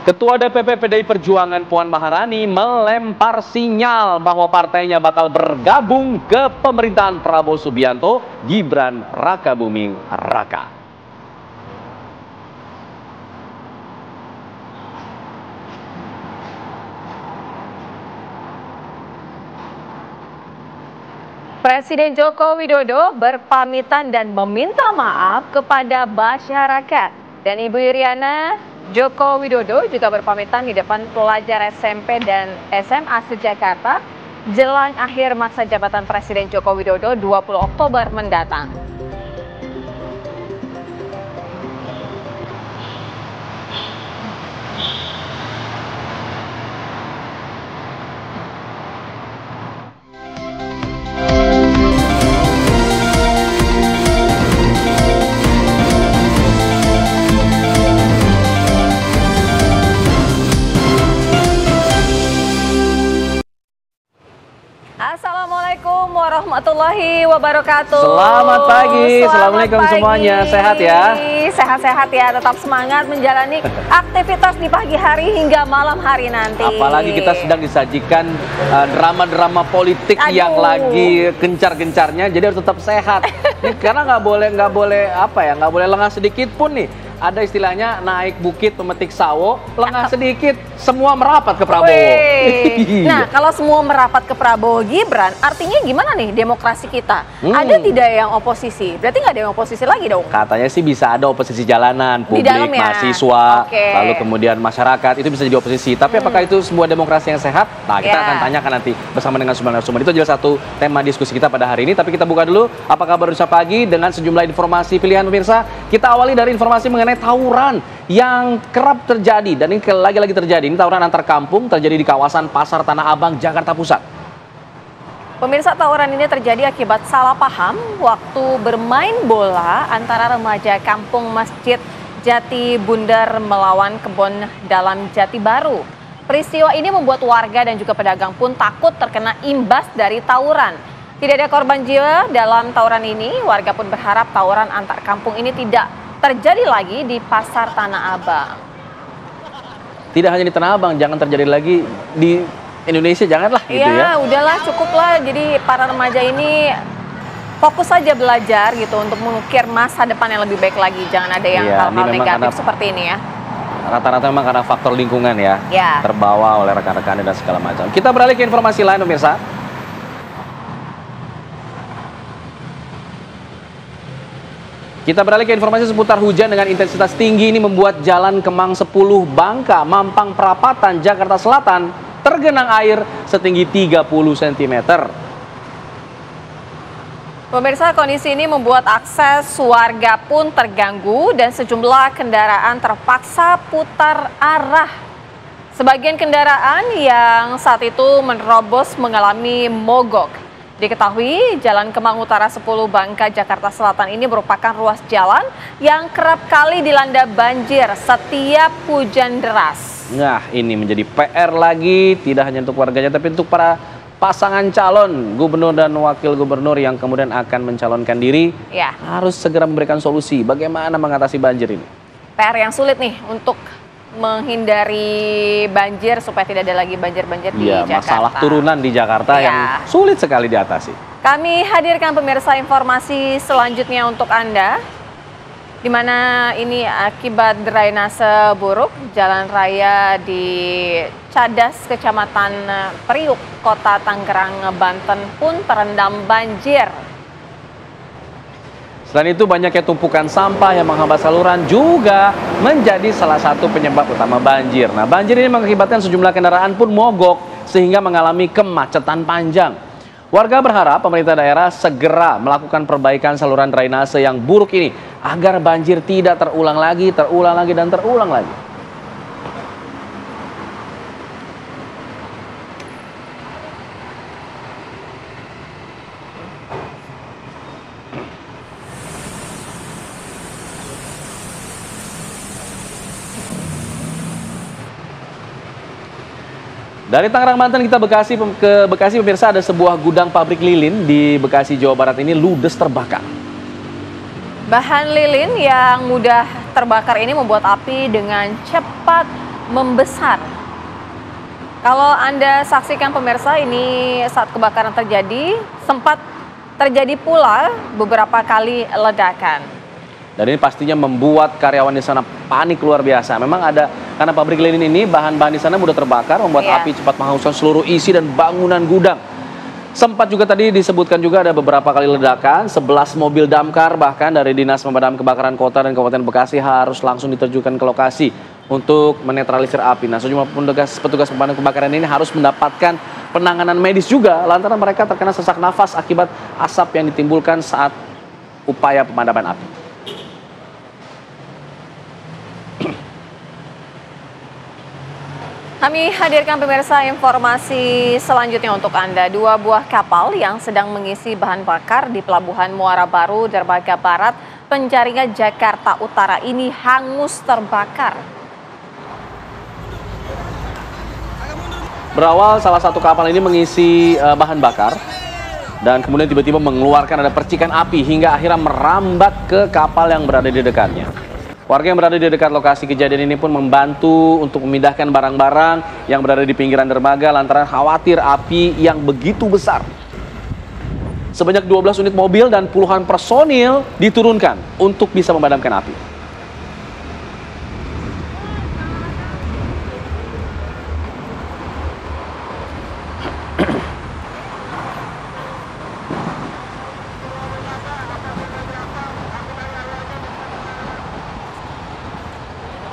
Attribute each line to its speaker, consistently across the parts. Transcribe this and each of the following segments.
Speaker 1: Ketua DPP PDI Perjuangan Puan Maharani melempar sinyal bahwa partainya bakal bergabung ke pemerintahan Prabowo Subianto Gibran Rakabuming Raka.
Speaker 2: Presiden Joko Widodo berpamitan dan meminta maaf kepada masyarakat. Dan Ibu Iriana, Joko Widodo juga berpamitan di depan pelajar SMP dan SMA se-Jakarta jelang akhir masa jabatan Presiden Joko Widodo 20 Oktober mendatang. Assalamualaikum warahmatullahi wabarakatuh.
Speaker 1: Selamat pagi, assalamualaikum
Speaker 2: pagi.
Speaker 1: Semuanya, sehat ya?
Speaker 2: Sehat-sehat ya, tetap semangat menjalani aktivitas di pagi hari hingga malam hari nanti.
Speaker 1: Apalagi kita sedang disajikan drama-drama politik yang lagi gencar-gencarnya, jadi harus tetap sehat. Nih, karena nggak boleh lengah sedikit pun nih. Ada istilahnya naik bukit pemetik sawo, lengah sedikit semua merapat ke Prabowo.
Speaker 2: Nah, kalau semua merapat ke Prabowo Gibran, artinya gimana nih demokrasi kita? Ada tidak yang oposisi? Berarti nggak ada yang oposisi lagi dong?
Speaker 1: Katanya sih bisa ada oposisi jalanan, publik,
Speaker 2: dalam ya?
Speaker 1: mahasiswa, lalu kemudian masyarakat, itu bisa jadi oposisi. Tapi apakah itu sebuah demokrasi yang sehat? Nah, kita akan tanyakan nanti bersama dengan sumber narasumber. Itu adalah satu tema diskusi kita pada hari ini. Tapi kita buka dulu, apa kabar Indonesia Pagi dengan sejumlah informasi pilihan pemirsa. Kita awali dari informasi mengenai tawuran yang kerap terjadi, dan ini lagi-lagi terjadi. Ini tawuran antar kampung terjadi di kawasan Pasar Tanah Abang, Jakarta Pusat.
Speaker 2: Pemirsa, tawuran ini terjadi akibat salah paham waktu bermain bola antara remaja kampung Masjid Jati Bundar melawan Kebon Dalam Jati Baru. Peristiwa ini membuat warga dan juga pedagang pun takut terkena imbas dari tawuran. Tidak ada korban jiwa dalam tawuran ini. Warga pun berharap tawuran antar kampung ini tidak terjadi lagi di Pasar Tanah Abang.
Speaker 1: Tidak hanya di Tanah Abang, jangan terjadi lagi di Indonesia, janganlah gitu ya.
Speaker 2: Iya, udahlah, cukuplah. Jadi para remaja ini fokus saja belajar gitu untuk mengukir masa depan yang lebih baik lagi. Jangan ada yang hal-hal negatif seperti ini ya.
Speaker 1: Rata-rata memang karena faktor lingkungan ya, terbawa oleh rekan-rekannya dan segala macam. Kita beralih ke informasi lain pemirsa. Kita beralih ke informasi seputar hujan dengan intensitas tinggi ini membuat Jalan Kemang 10 Bangka, Mampang Perapatan, Jakarta Selatan tergenang air setinggi 30 cm.
Speaker 2: Pemirsa, kondisi ini membuat akses warga pun terganggu dan sejumlah kendaraan terpaksa putar arah. Sebagian kendaraan yang saat itu menerobos mengalami mogok. Diketahui Jalan Kemang Utara 10 Bangka, Jakarta Selatan ini merupakan ruas jalan yang kerap kali dilanda banjir setiap hujan deras.
Speaker 1: Nah, ini menjadi PR lagi, tidak hanya untuk warganya tapi untuk para pasangan calon gubernur dan wakil gubernur yang kemudian akan mencalonkan diri. Harus segera memberikan solusi bagaimana mengatasi banjir ini.
Speaker 2: PR yang sulit nih untuk menghindari banjir supaya tidak ada lagi banjir-banjir di Jakarta.
Speaker 1: Masalah turunan di Jakarta yang sulit sekali diatasi.
Speaker 2: Kami hadirkan pemirsa informasi selanjutnya untuk Anda, di mana ini akibat drainase buruk, jalan raya di Cadas, Kecamatan Priuk, Kota Tangerang, Banten pun terendam banjir.
Speaker 1: Selain itu, banyaknya tumpukan sampah yang menghambat saluran juga menjadi salah satu penyebab utama banjir. Nah, banjir ini mengakibatkan sejumlah kendaraan pun mogok sehingga mengalami kemacetan panjang. Warga berharap pemerintah daerah segera melakukan perbaikan saluran drainase yang buruk ini agar banjir tidak terulang lagi, dan terulang lagi. Dari Tangerang, Banten kita ke Bekasi pemirsa, ada sebuah gudang pabrik lilin di Bekasi, Jawa Barat ini ludes terbakar.
Speaker 2: Bahan lilin yang mudah terbakar ini membuat api dengan cepat membesar. Kalau Anda saksikan pemirsa, ini saat kebakaran terjadi, sempat terjadi pula beberapa kali ledakan.
Speaker 1: Dan ini pastinya membuat karyawan di sana panik luar biasa. Memang ada, karena pabrik lilin ini bahan-bahan di sana mudah terbakar, membuat api cepat menghanguskan seluruh isi dan bangunan gudang. Sempat juga tadi disebutkan juga ada beberapa kali ledakan, 11 mobil damkar bahkan dari Dinas Pemadam Kebakaran Kota dan Kabupaten Bekasi harus langsung diterjunkan ke lokasi untuk menetralisir api. Nah, sejumlah petugas pemadam kebakaran ini harus mendapatkan penanganan medis juga lantaran mereka terkena sesak nafas akibat asap yang ditimbulkan saat upaya pemadaman api.
Speaker 2: Kami hadirkan pemirsa informasi selanjutnya untuk Anda. 2 buah kapal yang sedang mengisi bahan bakar di Pelabuhan Muara Baru, Derbaga Barat, Penjaringan, Jakarta Utara ini hangus terbakar.
Speaker 1: Berawal salah satu kapal ini mengisi bahan bakar dan kemudian tiba-tiba mengeluarkan ada percikan api hingga akhirnya merambat ke kapal yang berada di dekatnya. Warga yang berada di dekat lokasi kejadian ini pun membantu untuk memindahkan barang-barang yang berada di pinggiran dermaga lantaran khawatir api yang begitu besar. Sebanyak 12 unit mobil dan puluhan personil diturunkan untuk bisa memadamkan api.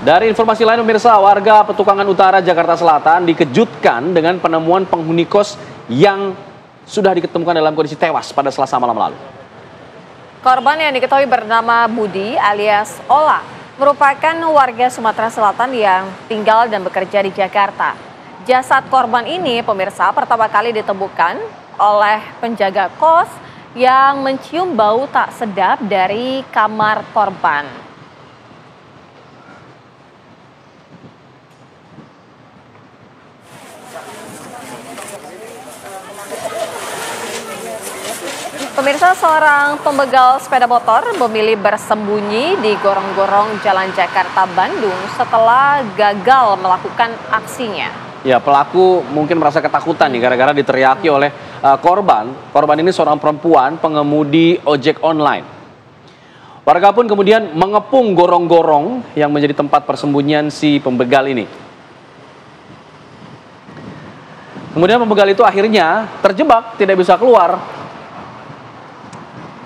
Speaker 1: Dari informasi lain pemirsa, warga Petukangan Utara, Jakarta Selatan dikejutkan dengan penemuan penghuni kos yang sudah diketemukan dalam kondisi tewas pada Selasa malam lalu.
Speaker 2: Korban yang diketahui bernama Budi alias Ola merupakan warga Sumatera Selatan yang tinggal dan bekerja di Jakarta. Jasad korban ini pemirsa pertama kali ditemukan oleh penjaga kos yang mencium bau tak sedap dari kamar korban. Pemirsa, seorang pembegal sepeda motor memilih bersembunyi di gorong-gorong Jalan Jakarta Bandung setelah gagal melakukan aksinya.
Speaker 1: Ya, pelaku mungkin merasa ketakutan nih gara-gara diteriaki oleh korban. Korban ini seorang perempuan pengemudi ojek online. Warga pun kemudian mengepung gorong-gorong yang menjadi tempat persembunyian si pembegal ini. Kemudian pembegal itu akhirnya terjebak, tidak bisa keluar.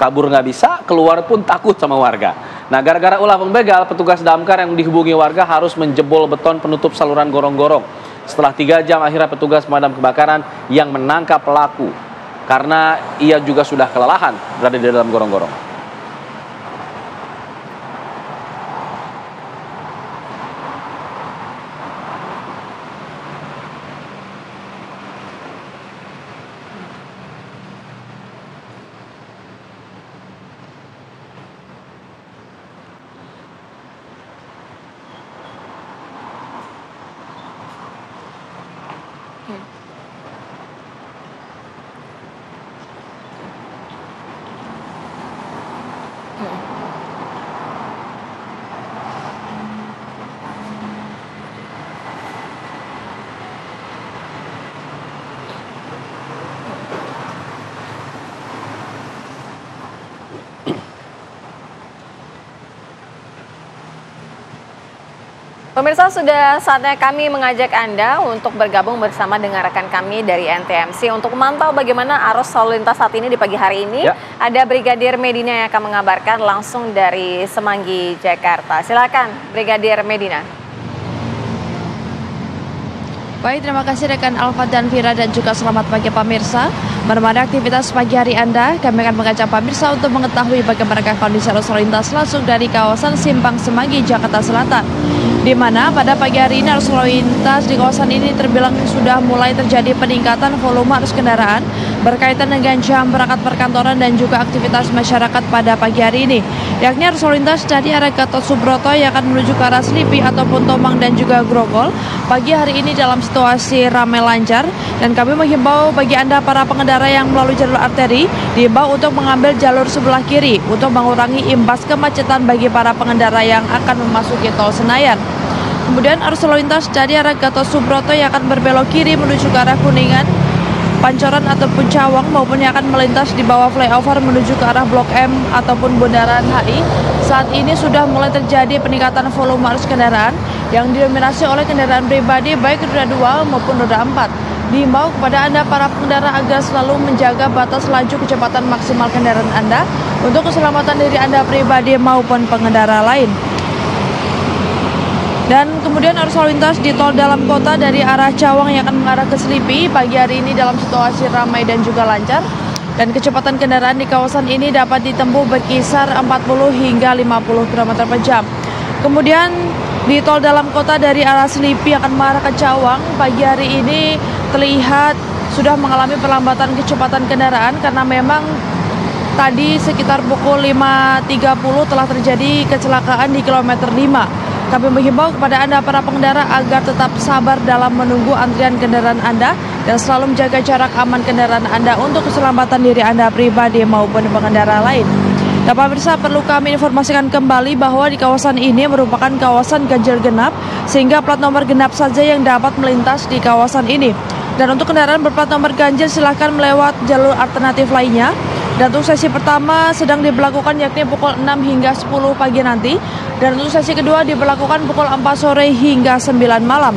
Speaker 1: Kabur nggak bisa, keluar pun takut sama warga. Nah, gara-gara ulah pembegal, petugas damkar yang dihubungi warga harus menjebol beton penutup saluran gorong-gorong. Setelah 3 jam, akhirnya petugas pemadam kebakaran yang menangkap pelaku karena ia juga sudah kelelahan berada di dalam gorong-gorong.
Speaker 2: Pemirsa, sudah saatnya kami mengajak Anda untuk bergabung bersama dengan rekan kami dari NTMC untuk memantau bagaimana arus lalu lintas saat ini di pagi hari ini. Ya. Ada Brigadir Medina yang akan mengabarkan langsung dari Semanggi, Jakarta. Silakan, Brigadir Medina.
Speaker 3: Baik, terima kasih rekan Alfa dan Vira dan juga selamat pagi pemirsa. Bagaimana aktivitas pagi hari Anda? Kami akan mengajak pemirsa untuk mengetahui bagaimana kondisi arus lalu lintas langsung dari kawasan Simpang Semanggi, Jakarta Selatan. Di mana pada pagi hari ini arus lalu lintas di kawasan ini terbilang sudah mulai terjadi peningkatan volume arus kendaraan berkaitan dengan jam berangkat perkantoran dan juga aktivitas masyarakat pada pagi hari ini. Yakni arus lalu lintas dari arah Gatot Subroto yang akan menuju ke arah Selipi ataupun Tomang dan juga Grogol pagi hari ini dalam situasi ramai lancar, dan kami menghimbau bagi Anda para pengendara yang melalui jalur arteri diimbau untuk mengambil jalur sebelah kiri untuk mengurangi imbas kemacetan bagi para pengendara yang akan memasuki tol Senayan. Kemudian arus lalu lintas dari arah Gatot Subroto yang akan berbelok kiri menuju ke arah Kuningan, Pancoran ataupun Cawang, maupun yang akan melintas di bawah flyover menuju ke arah Blok M ataupun Bundaran HI. Saat ini sudah mulai terjadi peningkatan volume arus kendaraan yang didominasi oleh kendaraan pribadi baik roda 2 maupun roda 4. Diimbau kepada Anda para pengendara agar selalu menjaga batas laju kecepatan maksimal kendaraan Anda untuk keselamatan diri Anda pribadi maupun pengendara lain. Dan kemudian arus lalu lintas di tol dalam kota dari arah Cawang yang akan mengarah ke Selipi pagi hari ini dalam situasi ramai dan juga lancar. Dan kecepatan kendaraan di kawasan ini dapat ditempuh berkisar 40 hingga 50 km per jam. Kemudian di tol dalam kota dari arah Selipi akan mengarah ke Cawang pagi hari ini terlihat sudah mengalami perlambatan kecepatan kendaraan karena memang tadi sekitar pukul 5.30 telah terjadi kecelakaan di kilometer 5. Kami menghimbau kepada Anda para pengendara agar tetap sabar dalam menunggu antrian kendaraan Anda dan selalu menjaga jarak aman kendaraan Anda untuk keselamatan diri Anda pribadi maupun pengendara lain. Dan pemirsa, perlu kami informasikan kembali bahwa di kawasan ini merupakan kawasan ganjil genap sehingga plat nomor genap saja yang dapat melintas di kawasan ini. Dan untuk kendaraan berplat nomor ganjil silahkan melewat jalur alternatif lainnya. Dan untuk sesi pertama sedang diberlakukan yakni pukul 6 hingga 10 pagi nanti. Dan untuk sesi kedua diberlakukan pukul 4 sore hingga 9 malam.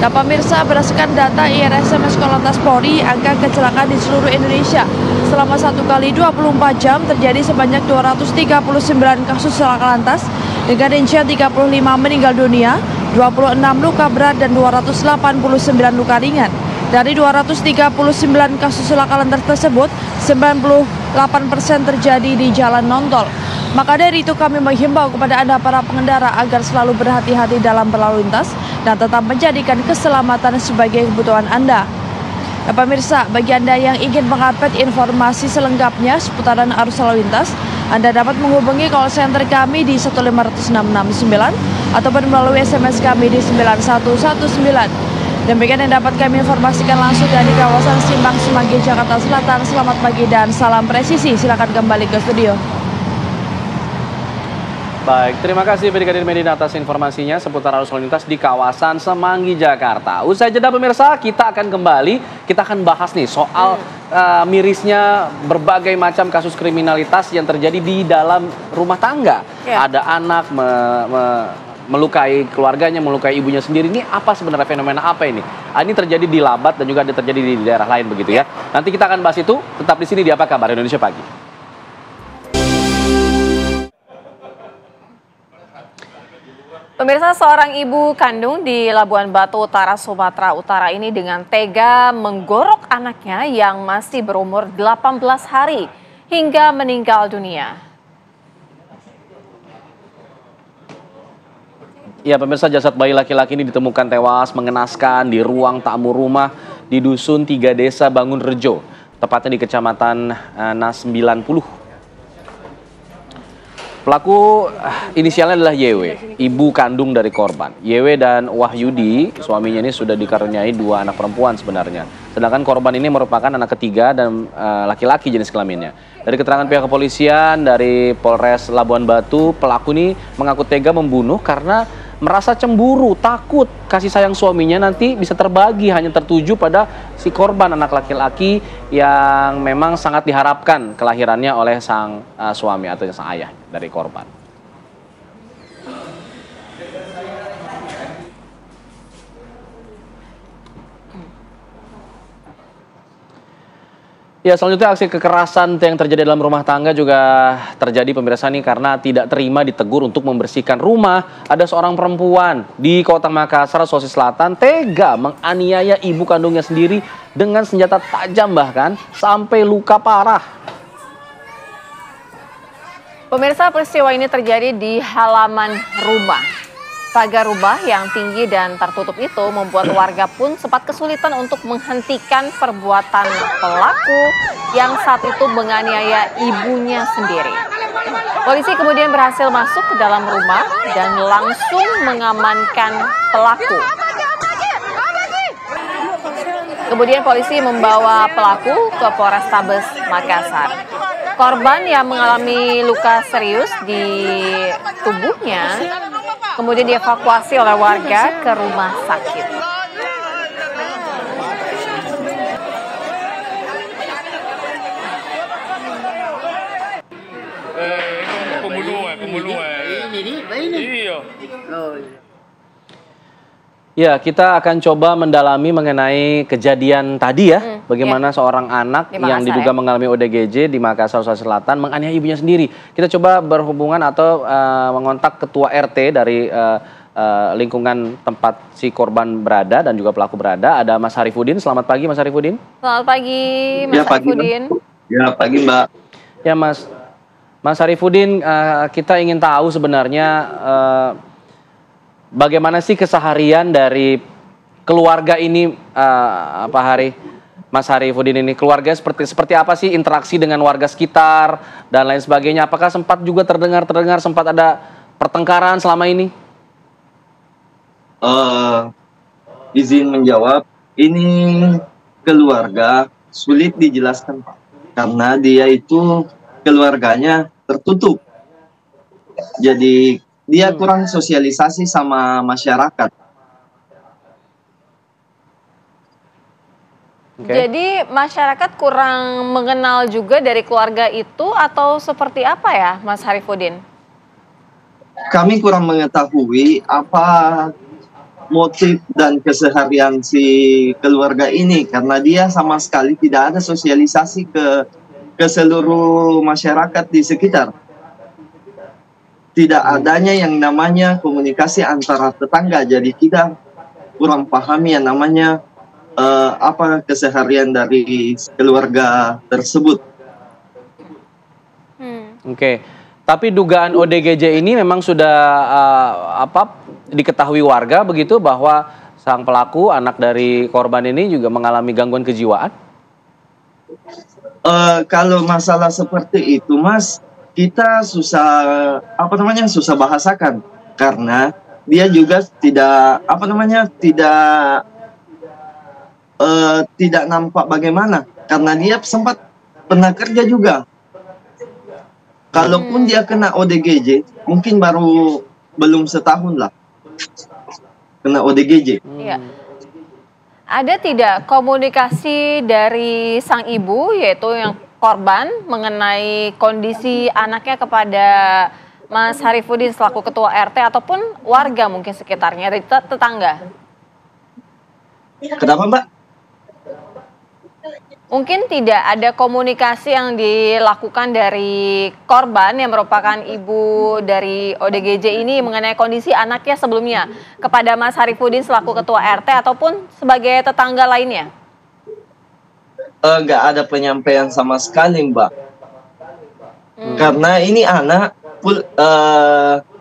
Speaker 3: Nah pemirsa, berdasarkan data IRSM Korlantas Polri, angka kecelakaan di seluruh Indonesia selama 1 kali 24 jam terjadi sebanyak 239 kasus kecelakaan lantas dengan rincian 35 meninggal dunia, 26 luka berat dan 289 luka ringan. Dari 239 kasus kecelakaan lantas tersebut, 98% terjadi di jalan non-tol. Maka dari itu kami menghimbau kepada Anda para pengendara agar selalu berhati-hati dalam berlalu lintas dan tetap menjadikan keselamatan sebagai kebutuhan Anda. Nah, pemirsa, bagi Anda yang ingin mengupdate informasi selengkapnya seputaran arus lalu lintas, Anda dapat menghubungi call center kami di 15169 ataupun melalui SMS kami di 9119. Demikian yang dapat kami informasikan langsung dari kawasan Simpang Semanggi, Jakarta Selatan. Selamat pagi dan salam presisi. Silakan kembali ke studio.
Speaker 1: Baik, terima kasih Brigadir Medina atas informasinya seputar arus lalu lintas di kawasan Semanggi, Jakarta. Usai jeda pemirsa, kita akan kembali, kita akan bahas nih soal mirisnya berbagai macam kasus kriminalitas yang terjadi di dalam rumah tangga. Ya. Ada anak melukai keluarganya, melukai ibunya sendiri. Ini apa sebenarnya, fenomena apa ini? Ini terjadi di Labat dan juga ada terjadi di daerah lain begitu ya. Nanti kita akan bahas itu, tetap di sini di Apa Kabar Indonesia Pagi.
Speaker 2: Pemirsa, seorang ibu kandung di Labuan Batu Utara, Sumatera Utara ini dengan tega menggorok anaknya yang masih berumur 18 hari hingga meninggal dunia.
Speaker 1: Ya pemirsa, jasad bayi laki-laki ini ditemukan tewas mengenaskan di ruang tamu rumah di Dusun 3 Desa Bangun Rejo, tepatnya di Kecamatan Nas 90. Pelaku inisialnya adalah YW, ibu kandung dari korban. YW dan Wahyudi, suaminya ini sudah dikaruniai 2 anak perempuan sebenarnya. Sedangkan korban ini merupakan anak ketiga dan laki-laki jenis kelaminnya. Dari keterangan pihak kepolisian dari Polres Labuan Batu, pelaku ini mengaku tega membunuh karena merasa cemburu, takut kasih sayang suaminya nanti bisa terbagi hanya tertuju pada si korban anak laki-laki yang memang sangat diharapkan kelahirannya oleh sang suami atau sang ayah dari korban. Ya, selanjutnya aksi kekerasan yang terjadi dalam rumah tangga juga terjadi pemirsa nih karena tidak terima ditegur untuk membersihkan rumah. Ada seorang perempuan di Kota Makassar, Sulawesi Selatan tega menganiaya ibu kandungnya sendiri dengan senjata tajam bahkan sampai luka parah.
Speaker 2: Pemirsa, peristiwa ini terjadi di halaman rumah. Pagar rumah yang tinggi dan tertutup itu membuat warga pun sempat kesulitan untuk menghentikan perbuatan pelaku yang saat itu menganiaya ibunya sendiri. Polisi kemudian berhasil masuk ke dalam rumah dan langsung mengamankan pelaku. Kemudian polisi membawa pelaku ke Polrestabes Makassar. Korban yang mengalami luka serius di tubuhnya kemudian dievakuasi oleh warga ke rumah sakit.
Speaker 1: Ya, kita akan coba mendalami mengenai kejadian tadi ya. Bagaimana seorang anak yang diduga mengalami ODGJ di Makassar, Sulawesi Selatan menganiaya ibunya sendiri. Kita coba berhubungan atau mengontak ketua RT dari lingkungan tempat si korban berada dan juga pelaku berada. Ada Mas Harifudin. Selamat pagi Mas Harifudin.
Speaker 2: Selamat pagi Mas Harifudin.
Speaker 4: Ya, pagi Mbak.
Speaker 1: Ya Mas Harifudin, kita ingin tahu sebenarnya bagaimana sih keseharian dari keluarga ini, Mas Harifudin ini? Keluarga seperti apa sih interaksi dengan warga sekitar dan lain sebagainya? Apakah sempat juga terdengar sempat ada pertengkaran selama ini?
Speaker 4: Izin menjawab, ini keluarga sulit dijelaskan Pak, karena dia itu keluarganya tertutup. Jadi dia kurang sosialisasi sama masyarakat.
Speaker 2: Jadi masyarakat kurang mengenal juga dari keluarga itu atau seperti apa ya Mas Harifudin?
Speaker 4: Kami kurang mengetahui apa motif dan keseharian si keluarga ini, karena dia sama sekali tidak ada sosialisasi ke seluruh masyarakat di sekitar. Tidak adanya yang namanya komunikasi antara tetangga, jadi kita kurang pahami yang namanya apa keseharian dari keluarga tersebut.
Speaker 1: Oke. Tapi dugaan ODGJ ini memang sudah diketahui warga begitu, bahwa sang pelaku anak dari korban ini juga mengalami gangguan kejiwaan?
Speaker 4: Kalau masalah seperti itu Mas, kita susah bahasakan, karena dia juga tidak nampak bagaimana, karena dia sempat pernah kerja juga. Kalaupun dia kena ODGJ, mungkin belum setahun lah kena ODGJ.
Speaker 2: Iya. Ada tidak komunikasi dari sang ibu, yaitu yang korban, mengenai kondisi anaknya kepada Mas Harifudin selaku ketua RT ataupun warga mungkin sekitarnya, dari tetangga?
Speaker 4: Kenapa Mbak?
Speaker 2: Mungkin tidak ada komunikasi yang dilakukan dari korban yang merupakan ibu dari ODGJ ini mengenai kondisi anaknya sebelumnya kepada Mas Harifudin selaku ketua RT ataupun sebagai tetangga lainnya?
Speaker 4: Nggak ada penyampaian sama sekali Mbak. Karena ini anak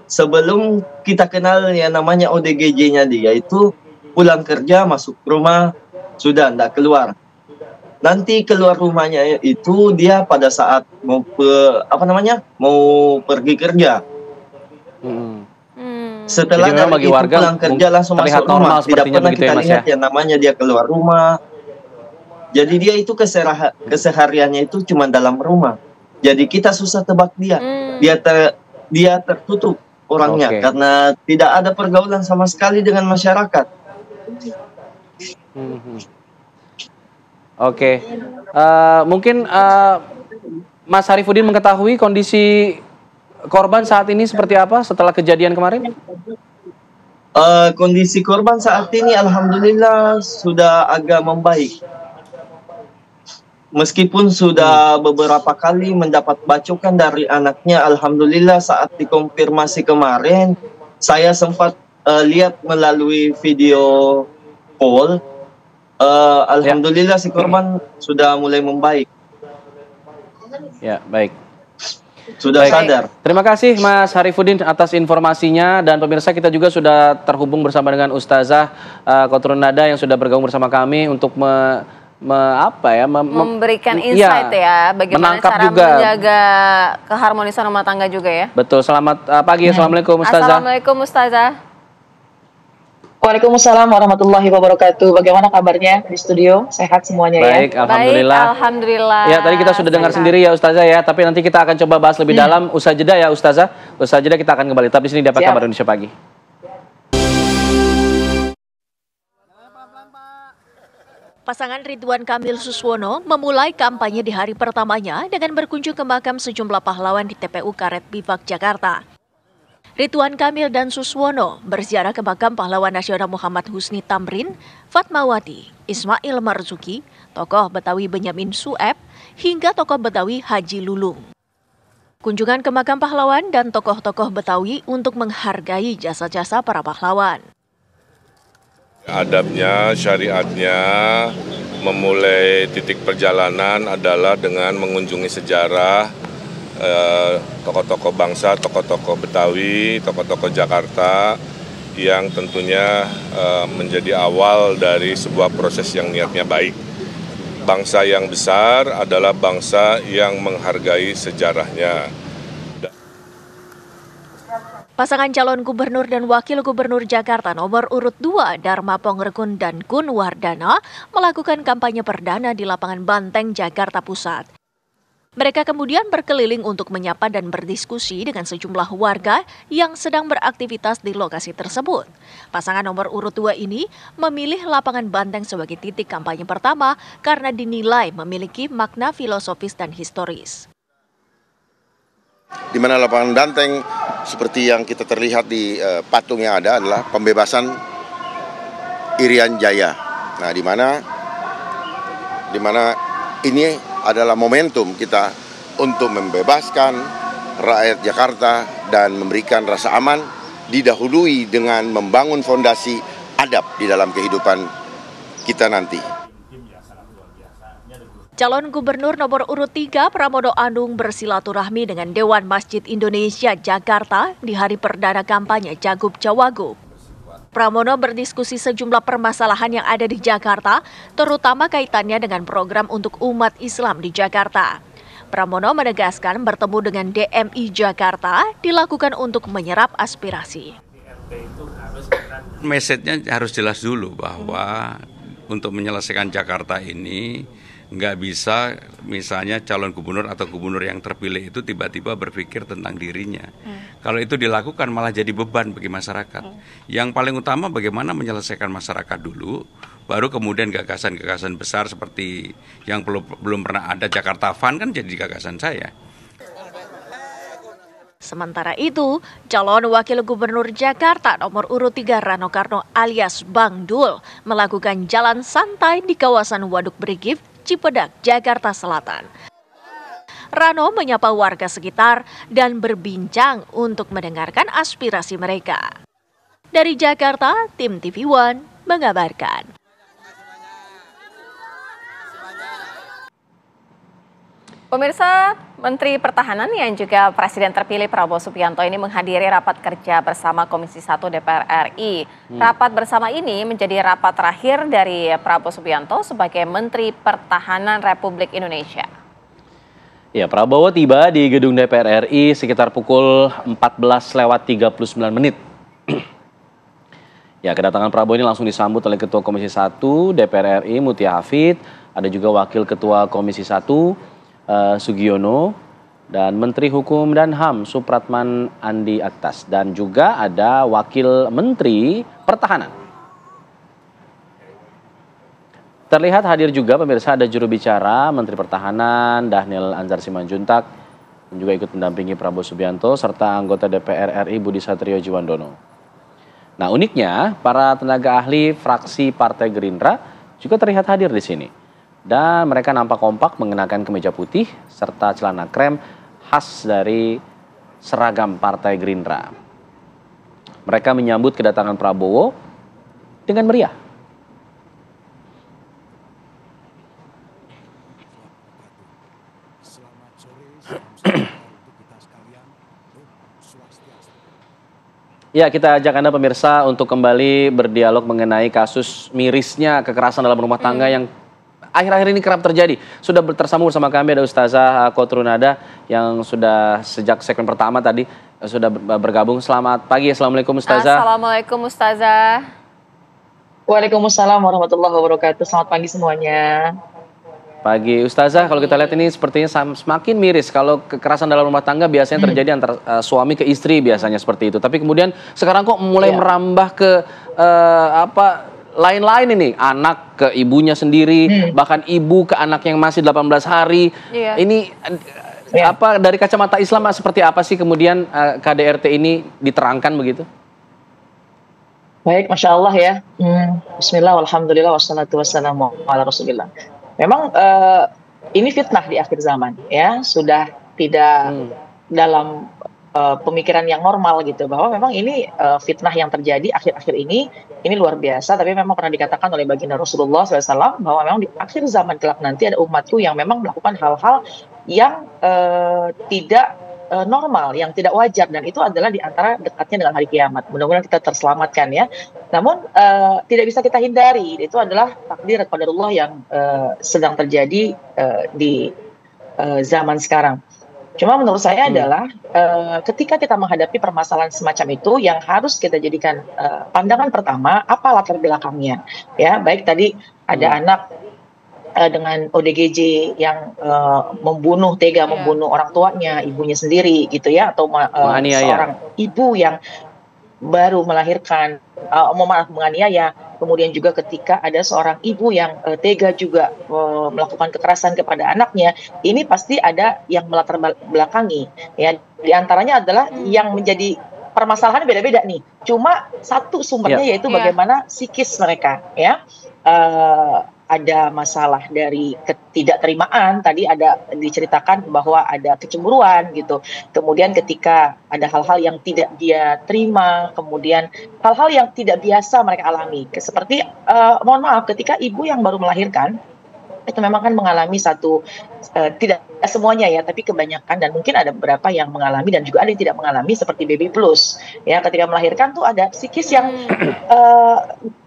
Speaker 4: sebelum kita kenal yang namanya ODGJ-nya, dia itu pulang kerja masuk rumah sudah nggak keluar. Nanti keluar rumahnya itu dia pada saat mau pergi kerja. Setelah dari itu pulang kerja langsung masuk rumah, tidak pernah kita lihat yang namanya dia keluar rumah. Jadi dia itu kesehariannya itu cuma dalam rumah. Jadi kita susah tebak dia. Dia tertutup orangnya karena tidak ada pergaulan sama sekali dengan masyarakat.
Speaker 1: Mungkin Mas Harifudin mengetahui kondisi korban saat ini seperti apa setelah kejadian kemarin?
Speaker 4: Kondisi korban saat ini alhamdulillah sudah agak membaik. Meskipun sudah beberapa kali mendapat bacokan dari anaknya, alhamdulillah saat dikonfirmasi kemarin, saya sempat lihat melalui video call. Alhamdulillah si korban sudah mulai membaik.
Speaker 1: Ya, baik.
Speaker 4: Sudah sadar.
Speaker 1: Terima kasih Mas Harifudin atas informasinya, dan pemirsa kita juga sudah terhubung bersama dengan Ustazah Khotrun Nada yang sudah bergabung bersama kami untuk
Speaker 2: memberikan insight bagaimana cara menjaga keharmonisan rumah tangga juga ya.
Speaker 1: Betul. Selamat pagi. Assalamualaikum Ustazah.
Speaker 2: Assalamualaikum Ustazah.
Speaker 5: Waalaikumsalam warahmatullahi wabarakatuh. Bagaimana kabarnya di studio? Sehat semuanya ya?
Speaker 1: Baik, alhamdulillah.
Speaker 2: Baik, alhamdulillah.
Speaker 1: Ya, tadi kita sudah dengar sendiri ya Ustazah ya, tapi nanti kita akan coba bahas lebih dalam usai jeda ya Ustazah. Usai jeda kita akan kembali. Tetap di sini di Apa Kabar Indonesia Pagi.
Speaker 6: Pasangan Ridwan Kamil Suswono memulai kampanye di hari pertamanya dengan berkunjung ke makam sejumlah pahlawan di TPU Karet Bifak, Jakarta. Ridwan Kamil dan Suswono berziarah ke makam pahlawan nasional Muhammad Husni Tamrin, Fatmawati, Ismail Marzuki, tokoh Betawi Benyamin Sueb, hingga tokoh Betawi Haji Lulung. Kunjungan ke makam pahlawan dan tokoh-tokoh Betawi untuk menghargai jasa-jasa para pahlawan.
Speaker 7: Adabnya, syariatnya, memulai titik perjalanan adalah dengan mengunjungi sejarah tokoh-tokoh bangsa, tokoh-tokoh Betawi, tokoh-tokoh Jakarta yang tentunya menjadi awal dari sebuah proses yang niatnya baik. Bangsa yang besar adalah bangsa yang menghargai sejarahnya.
Speaker 6: Pasangan calon gubernur dan wakil gubernur Jakarta nomor urut 2 Dharma Pongrekun dan Kun Wardana melakukan kampanye perdana di lapangan Banteng, Jakarta Pusat. Mereka kemudian berkeliling untuk menyapa dan berdiskusi dengan sejumlah warga yang sedang beraktivitas di lokasi tersebut. Pasangan nomor urut 2 ini memilih lapangan Banteng sebagai titik kampanye pertama karena dinilai memiliki makna filosofis dan historis.
Speaker 8: Di mana lapangan Banteng seperti yang kita terlihat di patung yang ada adalah pembebasan Irian Jaya. Nah, di mana ini adalah momentum kita untuk membebaskan rakyat Jakarta dan memberikan rasa aman, didahului dengan membangun fondasi adab di dalam kehidupan kita nanti.
Speaker 6: Calon Gubernur nomor urut 3 Pramono Anung bersilaturahmi dengan Dewan Masjid Indonesia Jakarta di hari perdana kampanye Cagup-Cawagup. Pramono berdiskusi sejumlah permasalahan yang ada di Jakarta, terutama kaitannya dengan program untuk umat Islam di Jakarta. Pramono menegaskan bertemu dengan DMI Jakarta dilakukan untuk menyerap aspirasi.
Speaker 9: Message-nya harus jelas dulu bahwa untuk menyelesaikan Jakarta ini nggak bisa misalnya calon gubernur atau gubernur yang terpilih itu tiba-tiba berpikir tentang dirinya. Kalau itu dilakukan malah jadi beban bagi masyarakat. Yang paling utama bagaimana menyelesaikan masyarakat dulu, baru kemudian gagasan-gagasan besar seperti yang belum pernah ada Jakarta Fund kan jadi gagasan saya.
Speaker 6: Sementara itu, calon wakil gubernur Jakarta nomor urut 3 Rano Karno alias Bang Dul melakukan jalan santai di kawasan Waduk Brigif, Cipedak, Jakarta Selatan. Rano menyapa warga sekitar dan berbincang untuk mendengarkan aspirasi mereka. Dari Jakarta, tim TV One mengabarkan.
Speaker 2: Pemirsa, Menteri Pertahanan yang juga Presiden terpilih Prabowo Subianto ini menghadiri rapat kerja bersama Komisi 1 DPR RI. Rapat bersama ini menjadi rapat terakhir dari Prabowo Subianto sebagai Menteri Pertahanan Republik Indonesia.
Speaker 1: Ya, Prabowo tiba di gedung DPR RI sekitar pukul 14:39. Ya, kedatangan Prabowo ini langsung disambut oleh Ketua Komisi 1 DPR RI Mutia Hafid, ada juga Wakil Ketua Komisi 1 Sugiono, dan Menteri Hukum dan HAM Supratman Andi Aktas, dan juga ada Wakil Menteri Pertahanan. Terlihat hadir juga pemirsa ada juru bicara Menteri Pertahanan Dhanil Anzar Simanjuntak, yang juga ikut mendampingi Prabowo Subianto, serta anggota DPR RI Budi Satrio Jiwandono. Nah, uniknya para tenaga ahli fraksi Partai Gerindra juga terlihat hadir di sini. Dan mereka nampak kompak mengenakan kemeja putih serta celana krem khas dari seragam Partai Gerindra. Mereka menyambut kedatangan Prabowo dengan meriah. Ya, kita ajak Anda pemirsa untuk kembali berdialog mengenai kasus mirisnya kekerasan dalam rumah tangga yang akhir-akhir ini kerap terjadi. Sudah tersambung bersama kami ada Ustazah Kotrunada yang sudah sejak segmen pertama tadi sudah bergabung. Selamat pagi, Assalamualaikum Ustazah.
Speaker 2: Assalamualaikum Ustazah.
Speaker 5: Waalaikumsalam warahmatullahi wabarakatuh. Selamat pagi semuanya.
Speaker 1: Pagi Ustazah, kalau kita lihat ini sepertinya semakin miris. Kalau kekerasan dalam rumah tangga biasanya terjadi antara suami ke istri biasanya seperti itu. Tapi kemudian sekarang kok mulai merambah ke lain-lain ini, anak ke ibunya sendiri, bahkan ibu ke anak yang masih 18 hari. Ini apa dari kacamata Islam seperti apa sih kemudian KDRT ini diterangkan begitu?
Speaker 5: Baik, Masya Allah ya. Bismillah, alhamdulillah, wassalatu wassalamu ala rasulillah. Memang ini fitnah di akhir zaman ya, sudah tidak dalam pemikiran yang normal gitu, bahwa memang ini fitnah yang terjadi akhir-akhir ini luar biasa. Tapi memang pernah dikatakan oleh baginda Rasulullah SAW bahwa memang di akhir zaman kelak nanti ada umatku yang memang melakukan hal-hal yang tidak normal, yang tidak wajar, dan itu adalah diantara dekatnya dengan hari kiamat. Mudah-mudahan kita terselamatkan ya. Namun tidak bisa kita hindari, itu adalah takdir qadarullah yang sedang terjadi di zaman sekarang. Cuma menurut saya adalah ketika kita menghadapi permasalahan semacam itu, yang harus kita jadikan pandangan pertama, apa latar belakangnya. Ya, baik tadi ada anak dengan ODGJ yang tega membunuh orang tuanya, ibunya sendiri gitu ya, atau seorang ibu yang baru melahirkan, menganiaya. Kemudian juga ketika ada seorang ibu yang tega juga melakukan kekerasan kepada anaknya, ini pasti ada yang melatar belakangi. Ya, di antaranya adalah yang menjadi permasalahan beda-beda nih. Cuma satu sumbernya yaitu bagaimana psikis mereka. Ya, ada masalah dari ketidakterimaan, tadi ada diceritakan bahwa ada kecemburuan gitu. Kemudian ketika ada hal-hal yang tidak dia terima, kemudian hal-hal yang tidak biasa mereka alami. Seperti, mohon maaf, ketika ibu yang baru melahirkan, itu memang kan mengalami satu, tidak semuanya ya, tapi kebanyakan, dan mungkin ada beberapa yang mengalami dan juga ada yang tidak mengalami, seperti baby blues. Ya, ketika melahirkan tuh ada psikis yang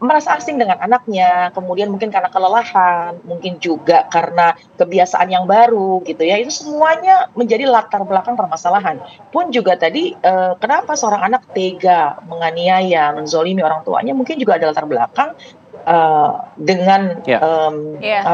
Speaker 5: merasa asing dengan anaknya, kemudian mungkin karena kelelahan, mungkin juga karena kebiasaan yang baru gitu ya. Itu semuanya menjadi latar belakang permasalahan. Pun juga tadi kenapa seorang anak tega menganiaya, menzolimi orang tuanya, mungkin juga ada latar belakang dengan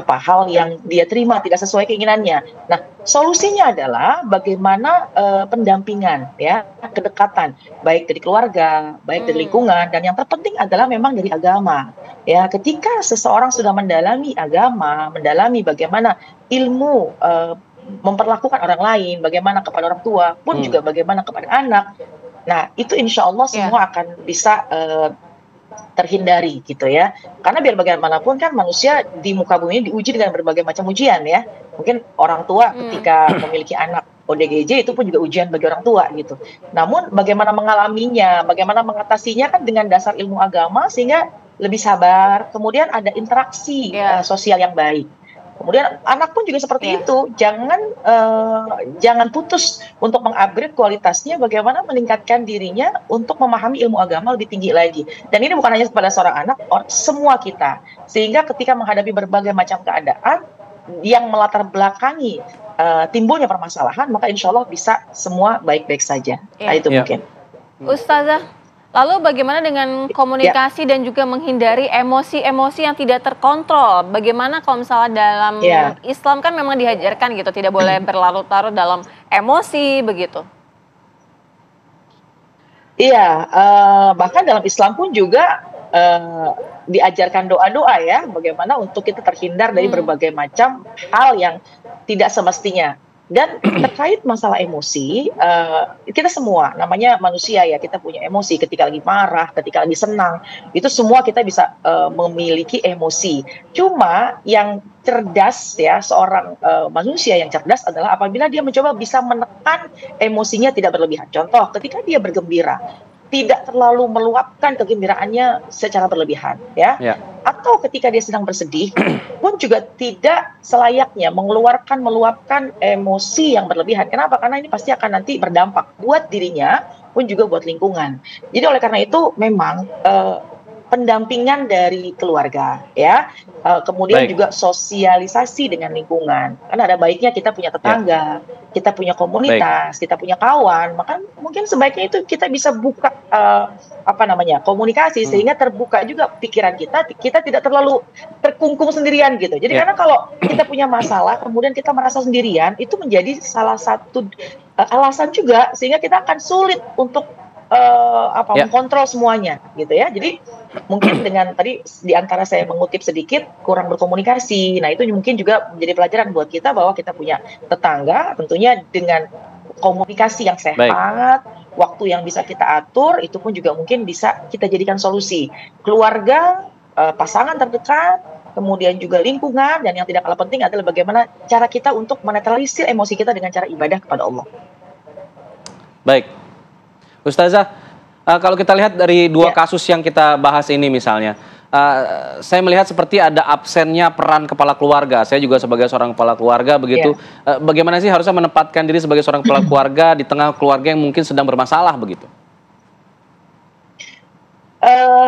Speaker 5: hal yang dia terima tidak sesuai keinginannya. Nah, solusinya adalah bagaimana pendampingan, ya, kedekatan, baik dari keluarga, baik dari lingkungan, dan yang terpenting adalah memang dari agama. Ya, ketika seseorang sudah mendalami agama, mendalami bagaimana ilmu memperlakukan orang lain, bagaimana kepada orang tua, pun juga bagaimana kepada anak. Nah, itu insya Allah semua akan bisa terhindari gitu ya, karena biar bagaimanapun kan manusia di muka bumi ini diuji dengan berbagai macam ujian ya. Mungkin orang tua ketika memiliki anak ODGJ itu pun juga ujian bagi orang tua gitu. Namun bagaimana mengalaminya, bagaimana mengatasinya kan dengan dasar ilmu agama, sehingga lebih sabar, kemudian ada interaksi sosial yang baik. Kemudian anak pun juga seperti itu, jangan putus untuk mengupgrade kualitasnya, bagaimana meningkatkan dirinya untuk memahami ilmu agama lebih tinggi lagi. Dan ini bukan hanya pada seorang anak, semua kita. Sehingga ketika menghadapi berbagai macam keadaan yang melatar belakangi timbulnya permasalahan, maka insya Allah bisa semua baik-baik saja. Nah, itu mungkin.
Speaker 2: Ustazah, lalu bagaimana dengan komunikasi dan juga menghindari emosi-emosi yang tidak terkontrol? Bagaimana kalau misalnya dalam Islam kan memang diajarkan gitu, tidak boleh berlarut-larut dalam emosi begitu? Iya,
Speaker 5: bahkan dalam Islam pun juga diajarkan doa-doa ya, bagaimana untuk kita terhindar dari berbagai macam hal yang tidak semestinya. Dan terkait masalah emosi, kita semua, namanya manusia ya, kita punya emosi ketika lagi marah, ketika lagi senang, itu semua kita bisa memiliki emosi. Cuma yang cerdas ya, seorang manusia yang cerdas adalah apabila dia mencoba bisa menekan emosinya tidak berlebihan. Contoh, ketika dia bergembira, tidak terlalu meluapkan kegembiraannya secara berlebihan ya. Atau ketika dia sedang bersedih pun juga tidak selayaknya meluapkan emosi yang berlebihan. Kenapa? Karena ini pasti akan nanti berdampak buat dirinya pun juga buat lingkungan. Jadi oleh karena itu memang pendampingan dari keluarga ya, kemudian juga sosialisasi dengan lingkungan. Karena ada baiknya kita punya tetangga, kita punya komunitas, kita punya kawan, maka mungkin sebaiknya itu kita bisa buka komunikasi sehingga terbuka juga pikiran kita tidak terlalu terkungkung sendirian gitu. Jadi karena kalau kita punya masalah kemudian kita merasa sendirian, itu menjadi salah satu alasan juga sehingga kita akan sulit untuk mengkontrol semuanya gitu ya. Jadi mungkin dengan tadi di antara saya mengutip sedikit kurang berkomunikasi. Nah, itu mungkin juga menjadi pelajaran buat kita bahwa kita punya tetangga tentunya dengan komunikasi yang sehat, waktu yang bisa kita atur, itu pun juga mungkin bisa kita jadikan solusi. Keluarga, pasangan terdekat, kemudian juga lingkungan, dan yang tidak kalah penting adalah bagaimana cara kita untuk menetralisir emosi kita dengan cara ibadah kepada Allah.
Speaker 1: Baik, Ustazah, kalau kita lihat dari dua kasus yang kita bahas ini misalnya, saya melihat seperti ada absennya peran kepala keluarga. Saya juga sebagai seorang kepala keluarga begitu. Bagaimana sih harusnya menempatkan diri sebagai seorang kepala keluarga di tengah keluarga yang mungkin sedang bermasalah begitu?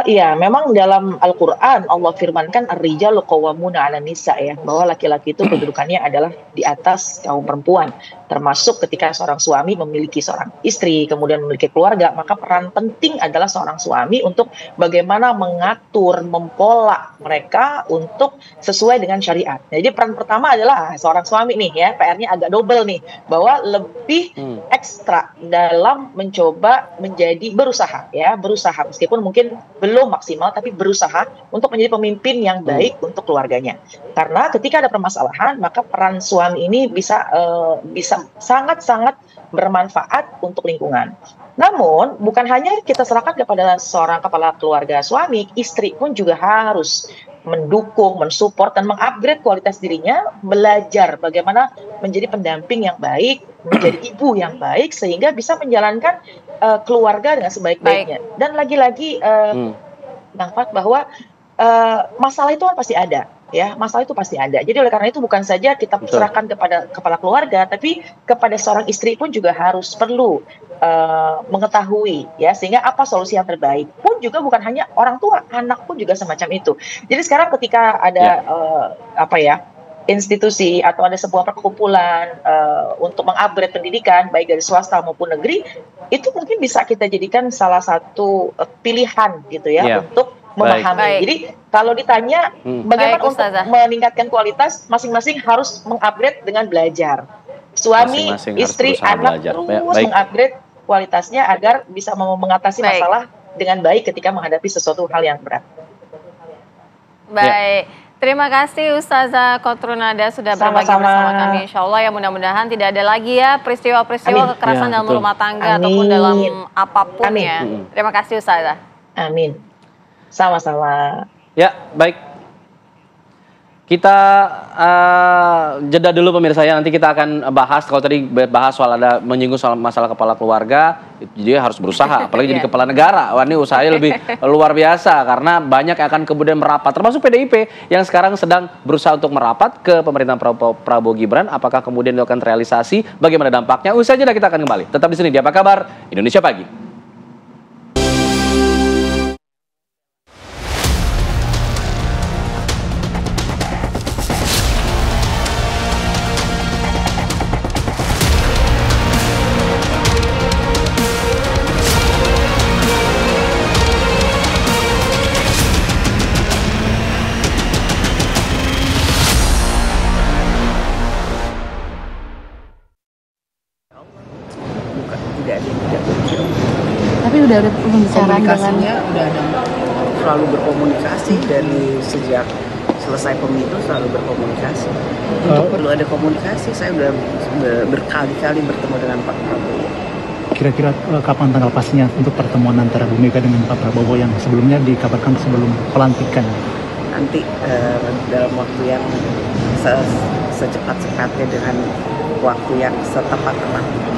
Speaker 5: Iya, memang dalam Al-Quran Allah firmankan ar-rijalu qawwamuna 'alan nisa, ya, bahwa laki-laki itu kedudukannya adalah di atas kaum perempuan. Termasuk ketika seorang suami memiliki seorang istri, kemudian memiliki keluarga, maka peran penting adalah seorang suami untuk bagaimana mengatur, mempola mereka untuk sesuai dengan syariat. Jadi peran pertama adalah seorang suami nih ya, PR-nya agak double nih, bahwa lebih ekstra dalam mencoba menjadi berusaha meskipun mungkin belum maksimal, tapi berusaha untuk menjadi pemimpin yang baik untuk keluarganya. Karena ketika ada permasalahan, maka peran suami ini bisa sangat-sangat bermanfaat untuk lingkungan. Namun, bukan hanya kita serahkan kepada seorang kepala keluarga suami, istri pun juga harus mendukung, mensupport, dan mengupgrade kualitas dirinya, belajar bagaimana menjadi pendamping yang baik, menjadi ibu yang baik, sehingga bisa menjalankan keluarga dengan sebaik-baiknya. Dan lagi-lagi nampak bahwa masalah itu kan pasti ada. Ya, masalah itu pasti ada. Jadi oleh karena itu bukan saja kita serahkan kepada kepala keluarga, tapi kepada seorang istri pun juga harus perlu mengetahui, ya, sehingga apa solusi yang terbaik. Pun juga bukan hanya orang tua, anak pun juga semacam itu. Jadi sekarang ketika ada institusi atau ada sebuah perkumpulan untuk mengupgrade pendidikan baik dari swasta maupun negeri, itu mungkin bisa kita jadikan salah satu pilihan gitu ya untuk memahami. Jadi kalau ditanya bagaimana untuk meningkatkan kualitas, masing-masing harus mengupgrade dengan belajar. Suami, istri, anak terus mengupgrade kualitasnya agar bisa mengatasi masalah dengan baik ketika menghadapi sesuatu hal yang berat.
Speaker 2: Baik. Terima kasih Ustazah Kotrunada sudah berbagi bersama kami. Insya Allah ya, mudah-mudahan tidak ada lagi ya peristiwa-peristiwa kekerasan dalam rumah tangga ataupun dalam apapun ya. Terima kasih Ustazah.
Speaker 5: Amin. Sama-sama.
Speaker 1: Ya, baik. Kita jeda dulu pemirsa ya, nanti kita akan bahas, kalau tadi bahas soal ada menyinggung soal masalah kepala keluarga, dia harus berusaha, apalagi jadi kepala negara. Wah, ini usahanya lebih luar biasa karena banyak yang akan kemudian merapat, termasuk PDIP yang sekarang sedang berusaha untuk merapat ke pemerintahan Prabowo Gibran. Apakah kemudian itu akan terrealisasi? Bagaimana dampaknya? Usai jeda kita akan kembali. Tetap di sini di Apa Kabar Indonesia Pagi.
Speaker 10: Tapi udah ada komunikasinya, udah ada selalu berkomunikasi dari sejak selesai pemilu, selalu berkomunikasi. Untuk perlu ada komunikasi, saya udah berkali-kali bertemu dengan Pak Prabowo.
Speaker 11: Kira-kira kapan tanggal pastinya untuk pertemuan antara Bu Mega dengan Pak Prabowo yang sebelumnya dikabarkan sebelum pelantikan?
Speaker 10: Nanti dalam waktu yang secepat-cepatnya dengan waktu yang setepat-tepatnya.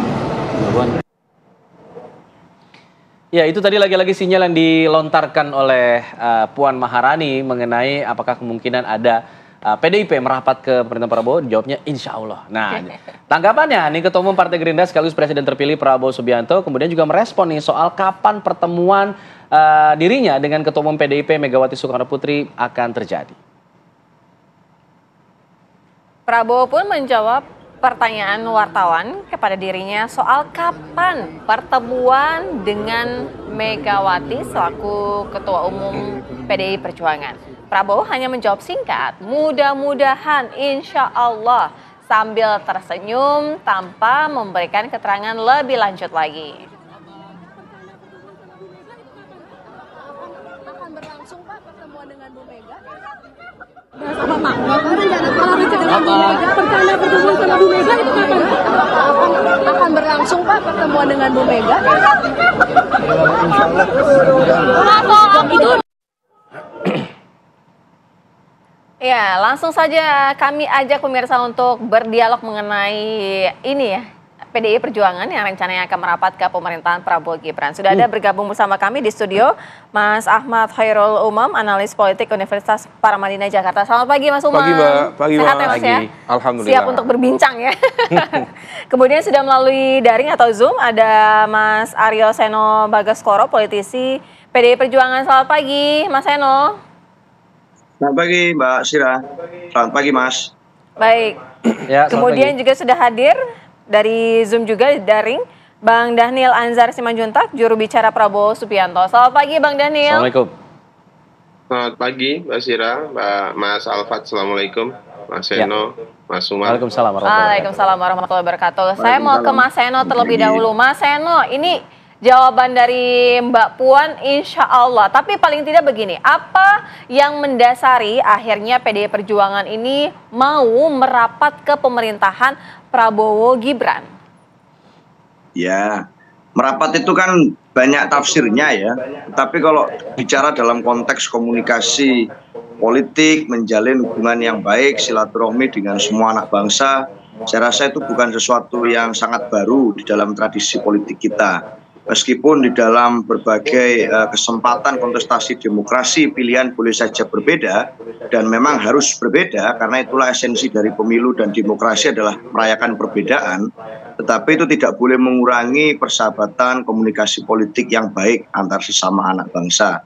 Speaker 1: Ya, itu tadi lagi-lagi sinyal yang dilontarkan oleh Puan Maharani mengenai apakah kemungkinan ada PDIP merapat ke pemerintahan Prabowo. Jawabnya insya Allah. Nah, tanggapannya nih Ketua Umum Partai Gerindra sekaligus Presiden terpilih Prabowo Subianto kemudian juga merespon nih soal kapan pertemuan dirinya dengan Ketua Umum PDIP Megawati Soekarno Putri akan terjadi.
Speaker 2: Prabowo pun menjawab pertanyaan wartawan kepada dirinya soal kapan pertemuan dengan Megawati selaku Ketua Umum PDI Perjuangan. Prabowo hanya menjawab singkat, mudah-mudahan insya Allah, sambil tersenyum tanpa memberikan keterangan lebih lanjut lagi.
Speaker 12: Apa Pak? Kalau rencana Bu Mega, rencana pertemuan sama Bu Mega itu kapan? Akan berlangsung Pak pertemuan dengan Bu Mega?
Speaker 2: Ya, langsung saja kami ajak pemirsa untuk berdialog mengenai ini ya, PDI Perjuangan yang rencananya akan merapat ke pemerintahan Prabowo Gibran. Sudah ada bergabung bersama kami di studio Mas Ahmad Khairul Umam, analis politik Universitas Paramadina Jakarta. Selamat pagi Mas Umam.
Speaker 13: Pagi Mbak. Pagi
Speaker 2: Sehat
Speaker 13: Mbak.
Speaker 2: ya Mas ya?
Speaker 13: Alhamdulillah.
Speaker 2: Siap untuk berbincang ya. Kemudian sudah melalui daring atau Zoom ada Mas Aryo Seno Bagaskoro, politisi PDI Perjuangan. Selamat pagi Mas Seno.
Speaker 14: Selamat pagi Mbak Sira. Selamat pagi Mas.
Speaker 2: Baik.
Speaker 1: Ya,
Speaker 2: kemudian juga sudah hadir dari Zoom juga daring Bang Dhanil Anzar Simanjuntak, juru bicara Prabowo Subianto. Selamat pagi Bang Dhanil.
Speaker 1: Assalamualaikum.
Speaker 15: Selamat pagi Mbak Sira, Mas Alfat, Assalamualaikum. Mas Seno, Mas Umar.
Speaker 2: Waalaikumsalam warahmatullahi wabarakatuh. Saya mau ke Mas Seno terlebih dahulu. Mas Seno, ini jawaban dari Mbak Puan insya Allah. Tapi paling tidak begini, apa yang mendasari akhirnya PDI Perjuangan ini mau merapat ke pemerintahan Prabowo Gibran?
Speaker 14: Ya, merapat itu kan banyak tafsirnya ya. Tapi kalau bicara dalam konteks komunikasi politik, menjalin hubungan yang baik, silaturahmi dengan semua anak bangsa, saya rasa itu bukan sesuatu yang sangat baru di dalam tradisi politik kita. Meskipun di dalam berbagai kesempatan kontestasi demokrasi pilihan boleh saja berbeda dan memang harus berbeda karena itulah esensi dari pemilu dan demokrasi adalah merayakan perbedaan, tetapi itu tidak boleh mengurangi persahabatan komunikasi politik yang baik antar sesama anak bangsa.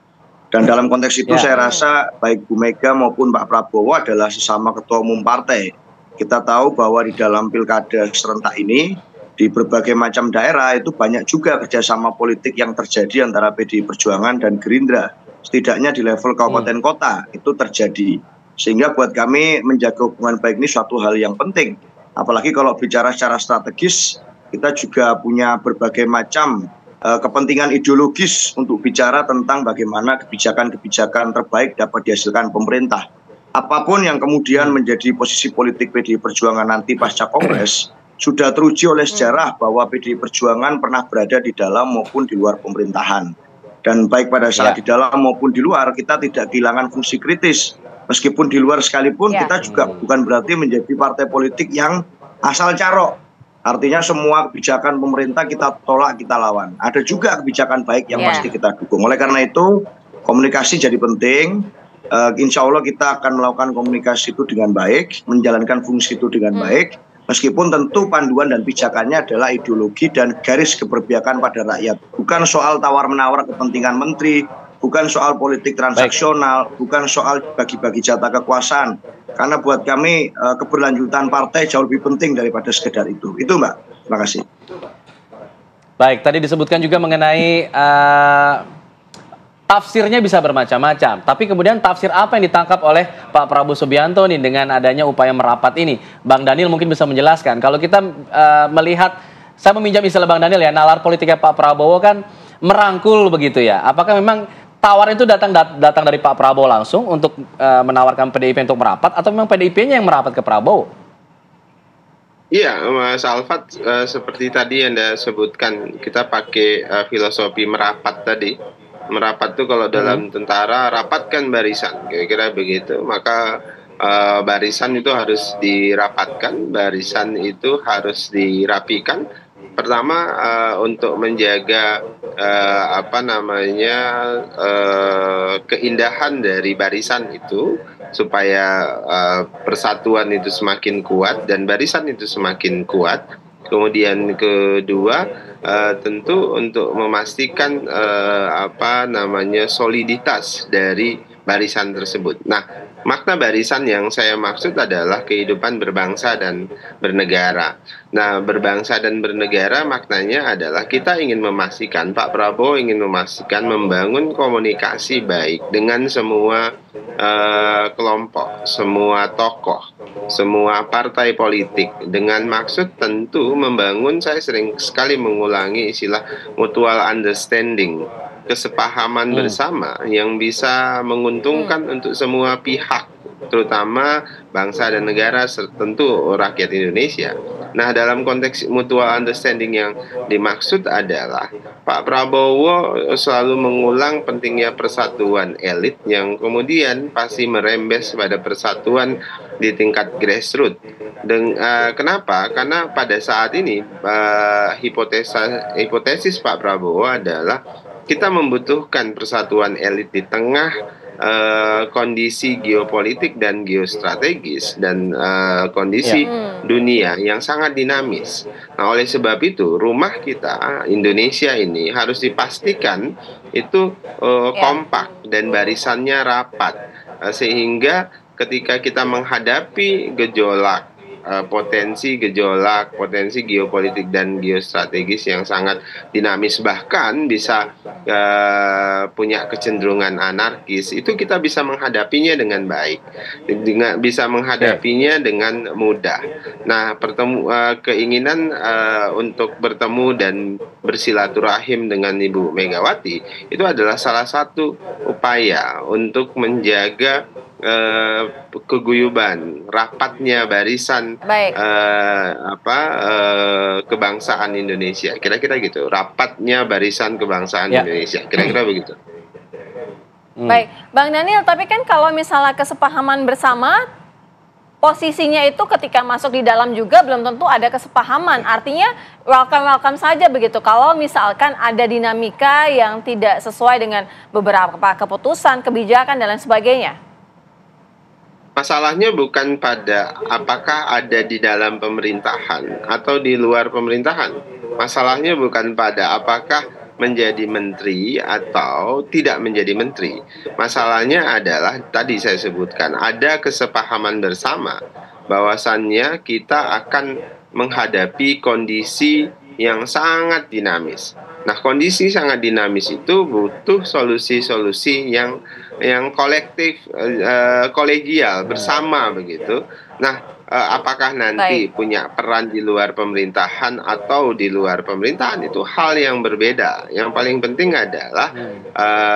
Speaker 14: Dan dalam konteks itu saya rasa baik Bu Mega maupun Pak Prabowo adalah sesama ketua umum partai. Kita tahu bahwa di dalam pilkada serentak ini di berbagai macam daerah itu banyak juga kerjasama politik yang terjadi antara PDI Perjuangan dan Gerindra. Setidaknya di level kabupaten kota itu terjadi. Sehingga buat kami menjaga hubungan baik ini suatu hal yang penting. Apalagi kalau bicara secara strategis, kita juga punya berbagai macam kepentingan ideologis untuk bicara tentang bagaimana kebijakan-kebijakan terbaik dapat dihasilkan pemerintah. Apapun yang kemudian menjadi posisi politik PDI Perjuangan nanti pasca Kongres, sudah teruji oleh sejarah bahwa PDI Perjuangan pernah berada di dalam maupun di luar pemerintahan. Dan baik pada saat di dalam maupun di luar, kita tidak kehilangan fungsi kritis. Meskipun di luar sekalipun, kita juga bukan berarti menjadi partai politik yang asal carok. Artinya semua kebijakan pemerintah kita tolak, kita lawan. Ada juga kebijakan baik yang pasti kita dukung. Oleh karena itu, komunikasi jadi penting. Insya Allah kita akan melakukan komunikasi itu dengan baik, menjalankan fungsi itu dengan baik. Meskipun tentu panduan dan pijakannya adalah ideologi dan garis keberpihakan pada rakyat. Bukan soal tawar-menawar kepentingan menteri, bukan soal politik transaksional, bukan soal bagi-bagi jatah kekuasaan. Karena buat kami keberlanjutan partai jauh lebih penting daripada sekedar itu. Itu Mbak, terima kasih.
Speaker 1: Baik, tadi disebutkan juga mengenai tafsirnya bisa bermacam-macam, tapi kemudian tafsir apa yang ditangkap oleh Pak Prabowo Subianto nih dengan adanya upaya merapat ini? Bang Dhanil mungkin bisa menjelaskan. Kalau kita melihat, saya meminjam istilah Bang Dhanil ya, nalar politiknya Pak Prabowo kan merangkul begitu ya. Apakah memang tawaran itu datang dari Pak Prabowo langsung untuk menawarkan PDIP untuk merapat, atau memang PDIP-nya yang merapat ke Prabowo?
Speaker 15: Iya, Mas Alfat, seperti tadi Anda sebutkan, kita pakai filosofi merapat tadi. Merapat itu kalau dalam tentara, rapatkan barisan, kira-kira begitu. Maka barisan itu harus dirapatkan, barisan itu harus dirapikan. Pertama untuk menjaga keindahan dari barisan itu, supaya persatuan itu semakin kuat dan barisan itu semakin kuat. Kemudian kedua, tentu untuk memastikan soliditas dari barisan tersebut. Nah, makna barisan yang saya maksud adalah kehidupan berbangsa dan bernegara. Nah, berbangsa dan bernegara maknanya adalah kita ingin memastikan, Pak Prabowo ingin memastikan membangun komunikasi baik dengan semua kelompok, semua tokoh, semua partai politik, dengan maksud tentu membangun, saya sering sekali mengulangi istilah mutual understanding, kesepahaman bersama yang bisa menguntungkan untuk semua pihak. terutama bangsa dan negara, tentu rakyat Indonesia. Nah, dalam konteks mutual understanding yang dimaksud adalah Pak Prabowo selalu mengulang pentingnya persatuan elit yang kemudian pasti merembes pada persatuan di tingkat grassroots. Kenapa? Karena pada saat ini hipotesis Pak Prabowo adalah kita membutuhkan persatuan elit di tengah kondisi geopolitik dan geostrategis dan kondisi dunia yang sangat dinamis. Nah, oleh sebab itu rumah kita Indonesia ini harus dipastikan itu kompak dan barisannya rapat, sehingga ketika kita menghadapi potensi geopolitik dan geostrategis yang sangat dinamis, bahkan bisa punya kecenderungan anarkis, itu kita bisa menghadapinya dengan baik, bisa menghadapinya dengan mudah. Nah, keinginan untuk bertemu dan bersilaturahim dengan Ibu Megawati itu adalah salah satu upaya untuk menjaga keguyuban, rapatnya barisan kebangsaan Indonesia, kira-kira gitu, rapatnya barisan kebangsaan Indonesia, kira-kira begitu.
Speaker 2: Baik, Bang Daniel, tapi kan kalau misalnya kesepahaman bersama, posisinya itu ketika masuk di dalam juga belum tentu ada kesepahaman. Artinya welcome saja begitu. Kalau misalkan ada dinamika yang tidak sesuai dengan beberapa keputusan, kebijakan dan lain sebagainya.
Speaker 15: Masalahnya bukan pada apakah ada di dalam pemerintahan atau di luar pemerintahan. Masalahnya bukan pada apakah menjadi menteri atau tidak menjadi menteri. Masalahnya adalah tadi saya sebutkan, ada kesepahaman bersama bahwasannya kita akan menghadapi kondisi yang sangat dinamis. Nah, kondisi sangat dinamis itu butuh solusi-solusi yang kolektif, kolegial, bersama begitu. Nah, apakah nanti punya peran di luar pemerintahan atau di luar pemerintahan, itu hal yang berbeda. Yang paling penting adalah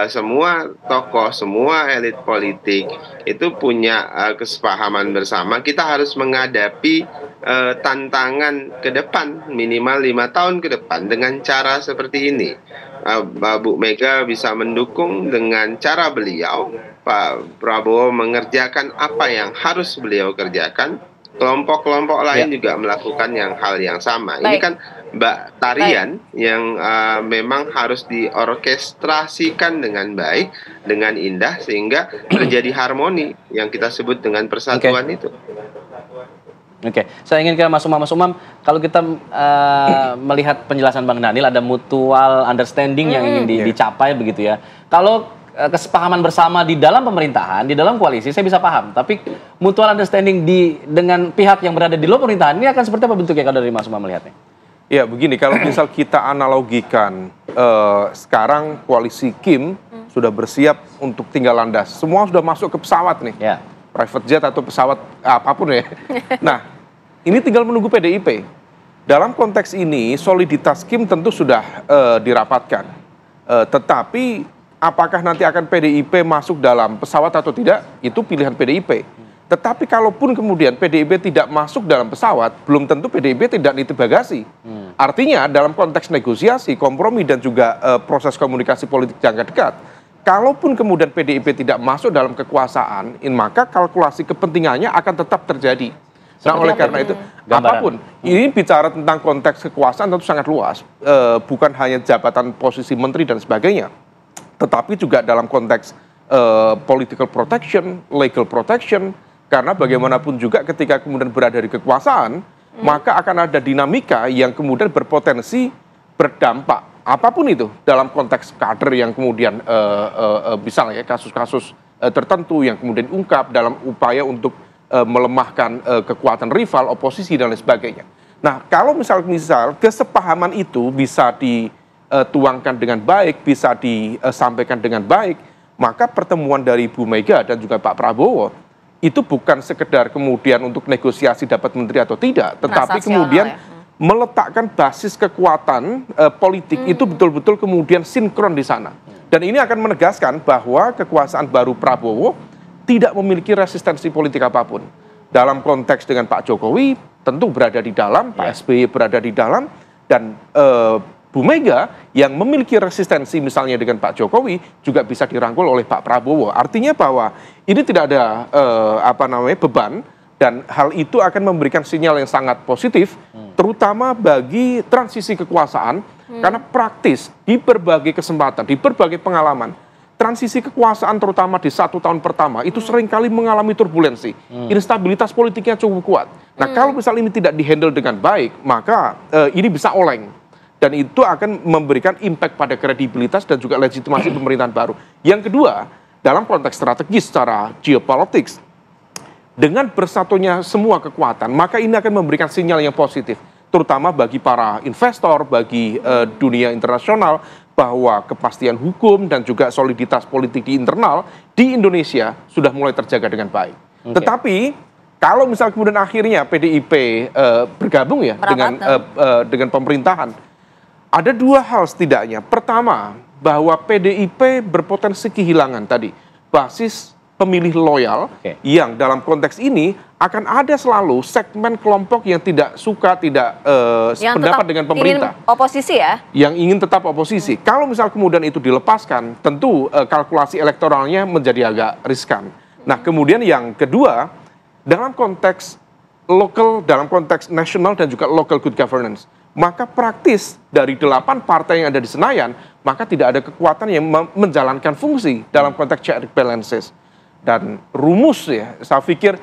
Speaker 15: semua tokoh, semua elit politik itu punya kesepahaman bersama. Kita harus menghadapi tantangan ke depan, minimal 5 tahun ke depan dengan cara seperti ini. Bu Mega bisa mendukung dengan cara beliau, Pak Prabowo mengerjakan apa yang harus beliau kerjakan, kelompok-kelompok lain juga melakukan hal yang sama. Ini kan tarian yang memang harus diorkestrasikan dengan baik, dengan indah, sehingga terjadi harmoni yang kita sebut dengan persatuan itu.
Speaker 1: Oke, saya ingin ke Mas Umam. Kalau kita melihat penjelasan Bang Daniel, ada mutual understanding yang ingin dicapai begitu ya. Kalau kesepahaman bersama di dalam pemerintahan, di dalam koalisi, saya bisa paham. Tapi mutual understanding dengan pihak yang berada di luar pemerintahan, ini akan seperti apa bentuknya kalau dari Mas Umam melihatnya?
Speaker 13: Ya begini, kalau misal kita analogikan sekarang koalisi Kim sudah bersiap untuk tinggal landas. Semua sudah masuk ke pesawat nih. Private jet atau pesawat apapun ya. Nah, ini tinggal menunggu PDIP. Dalam konteks ini, soliditas Kim tentu sudah dirapatkan. Tetapi apakah nanti akan PDIP masuk dalam pesawat atau tidak, itu pilihan PDIP. Tetapi kalaupun kemudian PDIP tidak masuk dalam pesawat, belum tentu PDIP tidak nitip bagasi. Artinya dalam konteks negosiasi, kompromi dan juga proses komunikasi politik jangka dekat, kalaupun kemudian PDIP tidak masuk dalam kekuasaan, maka kalkulasi kepentingannya akan tetap terjadi. Nah, oleh karena itu, apapun, ini bicara tentang konteks kekuasaan tentu sangat luas. Bukan hanya jabatan posisi menteri dan sebagainya, tetapi juga dalam konteks political protection, legal protection, karena bagaimanapun juga ketika kemudian berada di kekuasaan, maka akan ada dinamika yang kemudian berpotensi berdampak. Apapun itu, dalam konteks kader yang kemudian misalnya kasus-kasus tertentu yang kemudian diungkap dalam upaya untuk melemahkan kekuatan rival, oposisi dan lain sebagainya. Nah, kalau misal kesepahaman itu bisa dituangkan dengan baik, bisa disampaikan dengan baik, maka pertemuan dari Bu Mega dan juga Pak Prabowo itu bukan sekedar kemudian untuk negosiasi dapat menteri atau tidak, tetapi kemudian meletakkan basis kekuatan politik itu betul-betul kemudian sinkron di sana. Dan ini akan menegaskan bahwa kekuasaan baru Prabowo tidak memiliki resistensi politik apapun. Dalam konteks dengan Pak Jokowi tentu berada di dalam, Pak SBY berada di dalam, dan Bu Mega yang memiliki resistensi misalnya dengan Pak Jokowi juga bisa dirangkul oleh Pak Prabowo. Artinya bahwa ini tidak ada beban, dan hal itu akan memberikan sinyal yang sangat positif, terutama bagi transisi kekuasaan, karena praktis di berbagai kesempatan, di berbagai pengalaman, transisi kekuasaan terutama di 1 tahun pertama itu seringkali mengalami turbulensi, instabilitas politiknya cukup kuat. Nah, kalau misal ini tidak dihandle dengan baik, maka ini bisa oleng. Dan itu akan memberikan impact pada kredibilitas dan juga legitimasi pemerintahan baru. Yang kedua, dalam konteks strategis secara geopolitics, dengan bersatunya semua kekuatan, maka ini akan memberikan sinyal yang positif, terutama bagi para investor, bagi dunia internasional, bahwa kepastian hukum dan juga soliditas politik di internal di Indonesia sudah mulai terjaga dengan baik. Tetapi kalau misal kemudian akhirnya PDIP bergabung ya dengan pemerintahan, ada 2 hal setidaknya. Pertama, bahwa PDIP berpotensi kehilangan tadi basis pemilih loyal yang dalam konteks ini akan ada selalu segmen kelompok yang tidak suka, tidak sependapat dengan pemerintah.
Speaker 2: Ingin oposisi ya?
Speaker 13: Yang ingin tetap oposisi. Kalau misal kemudian itu dilepaskan, tentu kalkulasi elektoralnya menjadi agak riskan. Nah, kemudian yang kedua, dalam konteks lokal, dalam konteks nasional dan juga local good governance, maka praktis dari 8 partai yang ada di Senayan, maka tidak ada kekuatan yang menjalankan fungsi dalam konteks check and balances. Dan rumus ya, saya pikir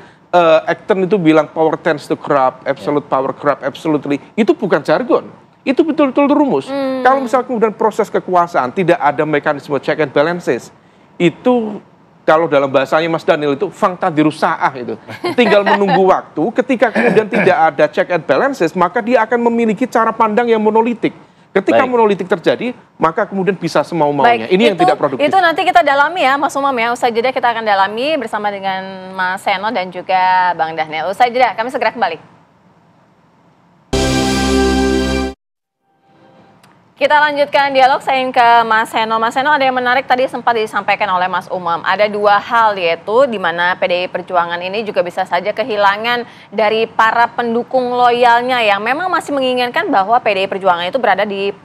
Speaker 13: Acton itu bilang power tends to corrupt, absolute power corrupt absolutely, itu bukan jargon, itu betul-betul rumus. Kalau misalnya kemudian proses kekuasaan tidak ada mekanisme check and balances, itu kalau dalam bahasanya Mas Daniel itu fakta dirusaah itu. Tinggal menunggu waktu, ketika kemudian tidak ada check and balances, maka dia akan memiliki cara pandang yang monolitik. Ketika monolitik terjadi, maka kemudian bisa semau-maunya. Ini yang tidak produktif.
Speaker 2: Itu nanti kita dalami ya, Mas Umam ya. Usai jeda kita akan dalami bersama dengan Mas Seno dan juga Bang Daniel. Usai jeda, kami segera kembali. Kita lanjutkan dialog, saya ingin ke Mas Seno. Mas Seno, ada yang menarik tadi sempat disampaikan oleh Mas Umam. Ada 2 hal, yaitu di mana PDI Perjuangan ini juga bisa saja kehilangan dari para pendukung loyalnya yang memang masih menginginkan bahwa PDI Perjuangan itu berada di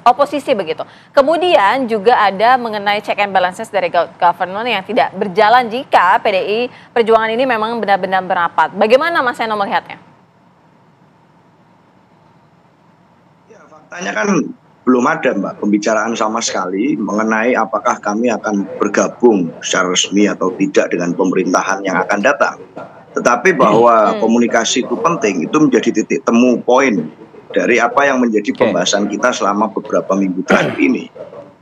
Speaker 2: oposisi begitu. Kemudian juga ada mengenai check and balances dari government yang tidak berjalan jika PDI Perjuangan ini memang benar-benar berapat. Bagaimana Mas Seno melihatnya?
Speaker 14: Ya, faktanya kan belum ada Mbak pembicaraan sama sekali mengenai apakah kami akan bergabung secara resmi atau tidak dengan pemerintahan yang akan datang. Tetapi bahwa komunikasi itu penting, itu menjadi titik temu poin dari apa yang menjadi pembahasan kita selama beberapa minggu terakhir ini.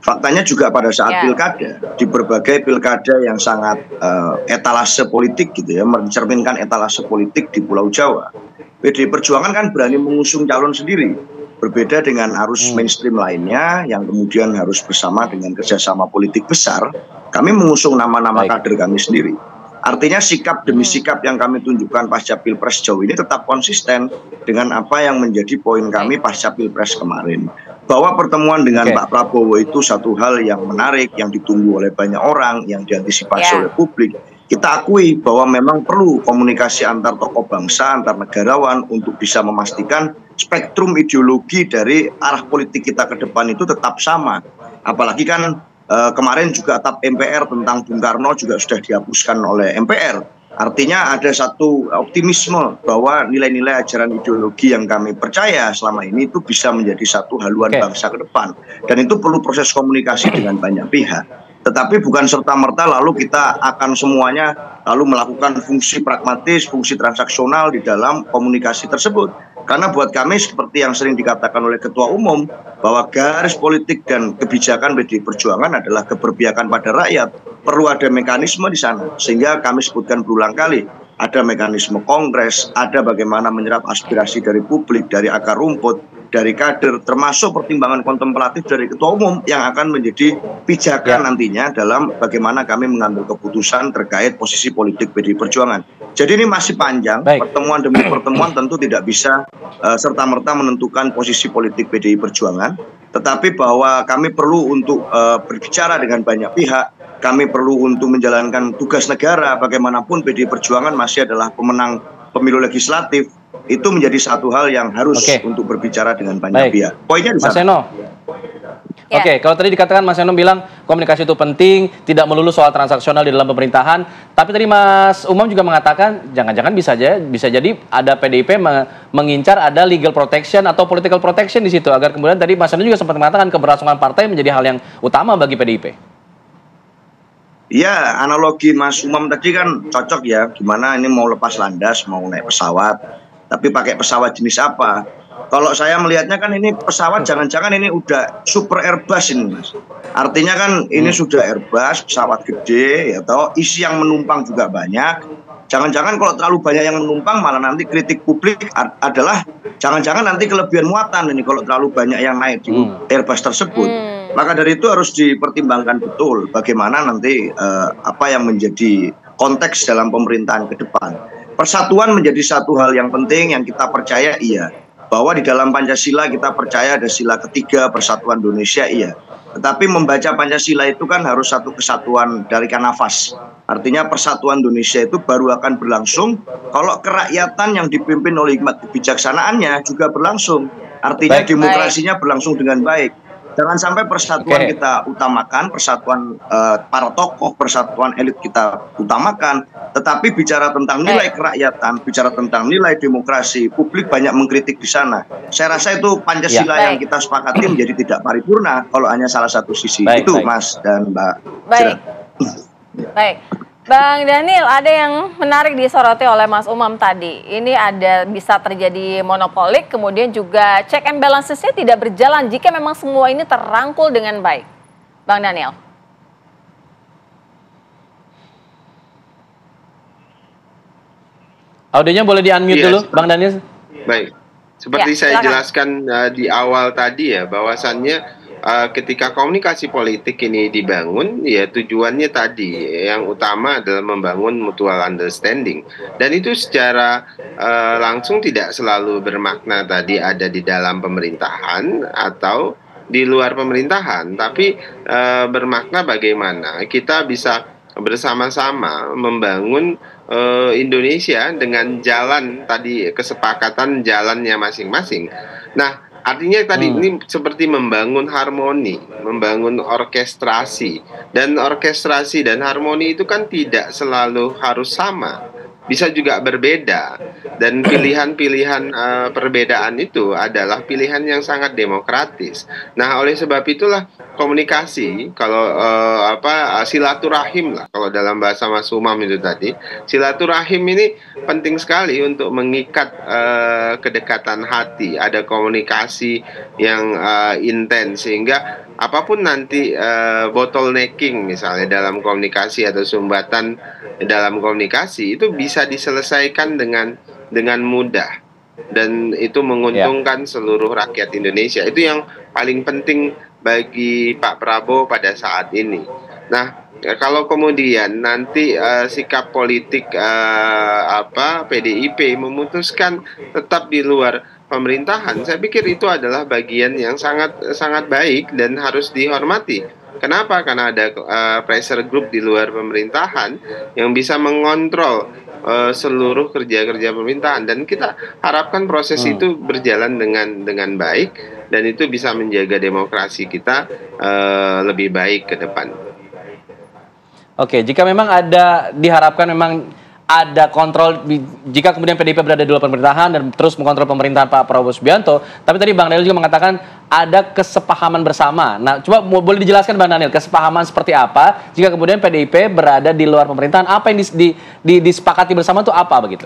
Speaker 14: Faktanya juga pada saat pilkada, di berbagai pilkada yang sangat etalase politik gitu ya, mencerminkan etalase politik di Pulau Jawa, PDI Perjuangan kan berani mengusung calon sendiri. Berbeda dengan arus mainstream lainnya yang kemudian harus bersama dengan kerjasama politik besar, kami mengusung nama-nama kader kami sendiri. Artinya sikap demi sikap yang kami tunjukkan pasca Pilpres sejauh ini tetap konsisten dengan apa yang menjadi poin kami pasca Pilpres kemarin. Bahwa pertemuan dengan Pak Prabowo itu satu hal yang menarik, yang ditunggu oleh banyak orang, yang diantisipasi oleh publik. Kita akui bahwa memang perlu komunikasi antar tokoh bangsa, antar negarawan untuk bisa memastikan spektrum ideologi dari arah politik kita ke depan itu tetap sama. Apalagi kan kemarin juga TAP MPR tentang Bung Karno juga sudah dihapuskan oleh MPR. Artinya ada satu optimisme bahwa nilai-nilai ajaran ideologi yang kami percaya selama ini itu bisa menjadi satu haluan bangsa ke depan. Dan itu perlu proses komunikasi dengan banyak pihak. Tetapi bukan serta-merta lalu kita akan semuanya lalu melakukan fungsi pragmatis, fungsi transaksional di dalam komunikasi tersebut. Karena buat kami seperti yang sering dikatakan oleh Ketua Umum, bahwa garis politik dan kebijakan PDI Perjuangan adalah keberpihakan pada rakyat. Perlu ada mekanisme di sana, sehingga kami sebutkan berulang kali. Ada mekanisme kongres, ada bagaimana menyerap aspirasi dari publik, dari akar rumput, dari kader, termasuk pertimbangan kontemplatif dari Ketua Umum yang akan menjadi pijakan nantinya dalam bagaimana kami mengambil keputusan terkait posisi politik PDI Perjuangan. Jadi ini masih panjang, pertemuan demi pertemuan tentu tidak bisa serta-merta menentukan posisi politik PDI Perjuangan, tetapi bahwa kami perlu untuk berbicara dengan banyak pihak, kami perlu untuk menjalankan tugas negara, bagaimanapun PDI Perjuangan masih adalah pemenang pemilu legislatif. Itu menjadi satu hal yang harus untuk berbicara dengan banyak pihak. Poinnya di sana.
Speaker 1: Mas Seno. Oke, kalau tadi dikatakan Mas Seno bilang komunikasi itu penting, tidak melulu soal transaksional di dalam pemerintahan. Tapi tadi Mas Umam juga mengatakan jangan-jangan bisa jadi ada PDIP mengincar ada legal protection atau political protection di situ agar kemudian tadi Mas Seno juga sempat mengatakan keberlangsungan partai menjadi hal yang utama bagi PDIP.
Speaker 14: Ya, analogi Mas Umam tadi kan cocok ya, gimana ini mau lepas landas, mau naik pesawat, tapi pakai pesawat jenis apa? Kalau saya melihatnya kan ini pesawat jangan-jangan ini udah super Airbus ini, Mas. Artinya kan ini sudah Airbus, pesawat gede, ya toh, isi yang menumpang juga banyak. Jangan-jangan kalau terlalu banyak yang menumpang malah nanti kritik publik adalah jangan-jangan nanti kelebihan muatan ini kalau terlalu banyak yang naik di Airbus tersebut. Maka dari itu harus dipertimbangkan betul bagaimana nanti apa yang menjadi konteks dalam pemerintahan ke depan. Persatuan menjadi satu hal yang penting yang kita percaya iya. Bahwa di dalam Pancasila kita percaya ada sila ketiga persatuan Indonesia iya. Tetapi membaca Pancasila itu kan harus satu kesatuan dari kanvas. Artinya persatuan Indonesia itu baru akan berlangsung kalau kerakyatan yang dipimpin oleh hikmat kebijaksanaannya juga berlangsung. Artinya demokrasinya berlangsung dengan baik. Jangan sampai persatuan kita utamakan, persatuan para tokoh, persatuan elit kita utamakan, tetapi bicara tentang nilai kerakyatan, bicara tentang nilai demokrasi, publik banyak mengkritik di sana. Saya rasa itu Pancasila yang kita sepakati menjadi tidak paripurna kalau hanya salah satu sisi. Itu Mas dan Mbak.
Speaker 2: Baik. Bang Daniel, ada yang menarik disoroti oleh Mas Umam tadi. Ini ada bisa terjadi monopolik, kemudian juga check and balances-nya tidak berjalan jika memang semua ini terangkul dengan baik. Bang Daniel.
Speaker 1: Audionya boleh di-unmute dulu, Bang Daniel.
Speaker 15: Baik. Seperti saya jelaskan di awal tadi ya, bahwasannya ketika komunikasi politik ini dibangun, ya tujuannya tadi yang utama adalah membangun mutual understanding, dan itu secara langsung tidak selalu bermakna tadi ada di dalam pemerintahan atau di luar pemerintahan, tapi bermakna bagaimana kita bisa bersama-sama membangun Indonesia dengan jalan tadi, kesepakatan jalannya masing-masing. Nah, artinya tadi ini seperti membangun harmoni, membangun orkestrasi. Dan orkestrasi dan harmoni itu kan tidak selalu harus sama. Bisa juga berbeda. Dan pilihan-pilihan perbedaan itu adalah pilihan yang sangat demokratis. Nah, oleh sebab itulah komunikasi, kalau silaturahim lah, kalau dalam bahasa Mas Umam itu tadi, silaturahim ini penting sekali untuk mengikat kedekatan hati. Ada komunikasi yang intens sehingga apapun nanti bottlenecking misalnya dalam komunikasi atau sumbatan dalam komunikasi itu bisa diselesaikan dengan mudah, dan itu menguntungkan seluruh rakyat Indonesia. Itu yang paling penting bagi Pak Prabowo pada saat ini. Nah, kalau kemudian nanti sikap politik PDIP memutuskan tetap di luar pemerintahan, saya pikir itu adalah bagian yang sangat baik dan harus dihormati. Kenapa? Karena ada pressure group di luar pemerintahan yang bisa mengontrol seluruh kerja-kerja pemerintahan, dan kita harapkan proses itu berjalan dengan baik, dan itu bisa menjaga demokrasi kita lebih baik ke depan.
Speaker 1: Oke, jika memang diharapkan memang ada kontrol, jika kemudian PDIP berada di luar pemerintahan dan terus mengontrol pemerintahan Pak Prabowo Subianto, tapi tadi Bang Daniel juga mengatakan ada kesepahaman bersama. Nah, coba boleh dijelaskan Bang Daniel, kesepahaman seperti apa jika kemudian PDIP berada di luar pemerintahan, apa yang disepakati bersama itu apa begitu?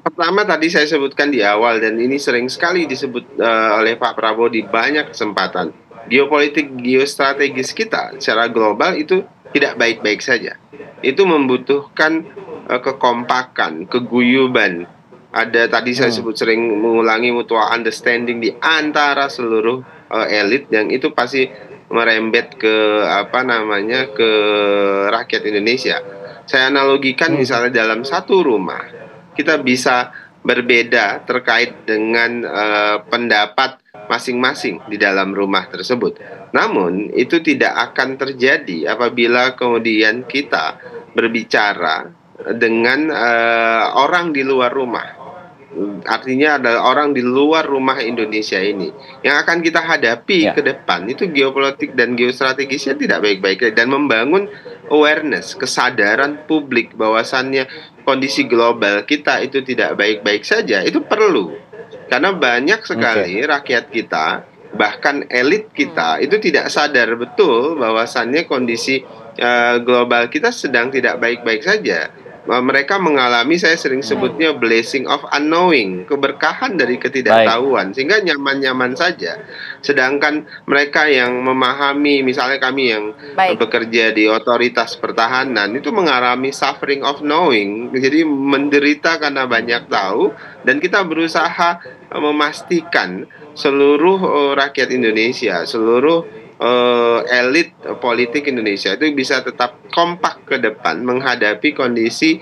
Speaker 15: Pertama tadi saya sebutkan di awal, dan ini sering sekali disebut oleh Pak Prabowo di banyak kesempatan, geopolitik geostrategis kita secara global itu tidak baik-baik saja. Itu membutuhkan kekompakan, keguyuban. Ada tadi saya sebut sering mengulangi mutual understanding di antara seluruh elit, yang itu pasti merembet ke ke rakyat Indonesia. Saya analogikan misalnya dalam satu rumah kita bisa berbeda terkait dengan pendapat masing-masing di dalam rumah tersebut. Namun itu tidak akan terjadi apabila kemudian kita berbicara dengan orang di luar rumah. Artinya adalah orang di luar rumah Indonesia ini yang akan kita hadapi ke depan. Itu geopolitik dan geostrategisnya tidak baik-baik, dan membangun awareness, kesadaran publik bahwasannya kondisi global kita itu tidak baik-baik saja, itu perlu. Karena banyak sekali rakyat kita, bahkan elit kita itu tidak sadar betul bahwasannya kondisi global kita sedang tidak baik-baik saja. Mereka mengalami, saya sering sebutnya blessing of unknowing, keberkahan dari ketidaktahuan, sehingga nyaman-nyaman saja. Sedangkan mereka yang memahami, misalnya kami yang bekerja di otoritas pertahanan, itu mengalami suffering of knowing, jadi menderita karena banyak tahu, dan kita berusaha memastikan seluruh rakyat Indonesia, seluruh elit politik Indonesia itu bisa tetap kompak ke depan menghadapi kondisi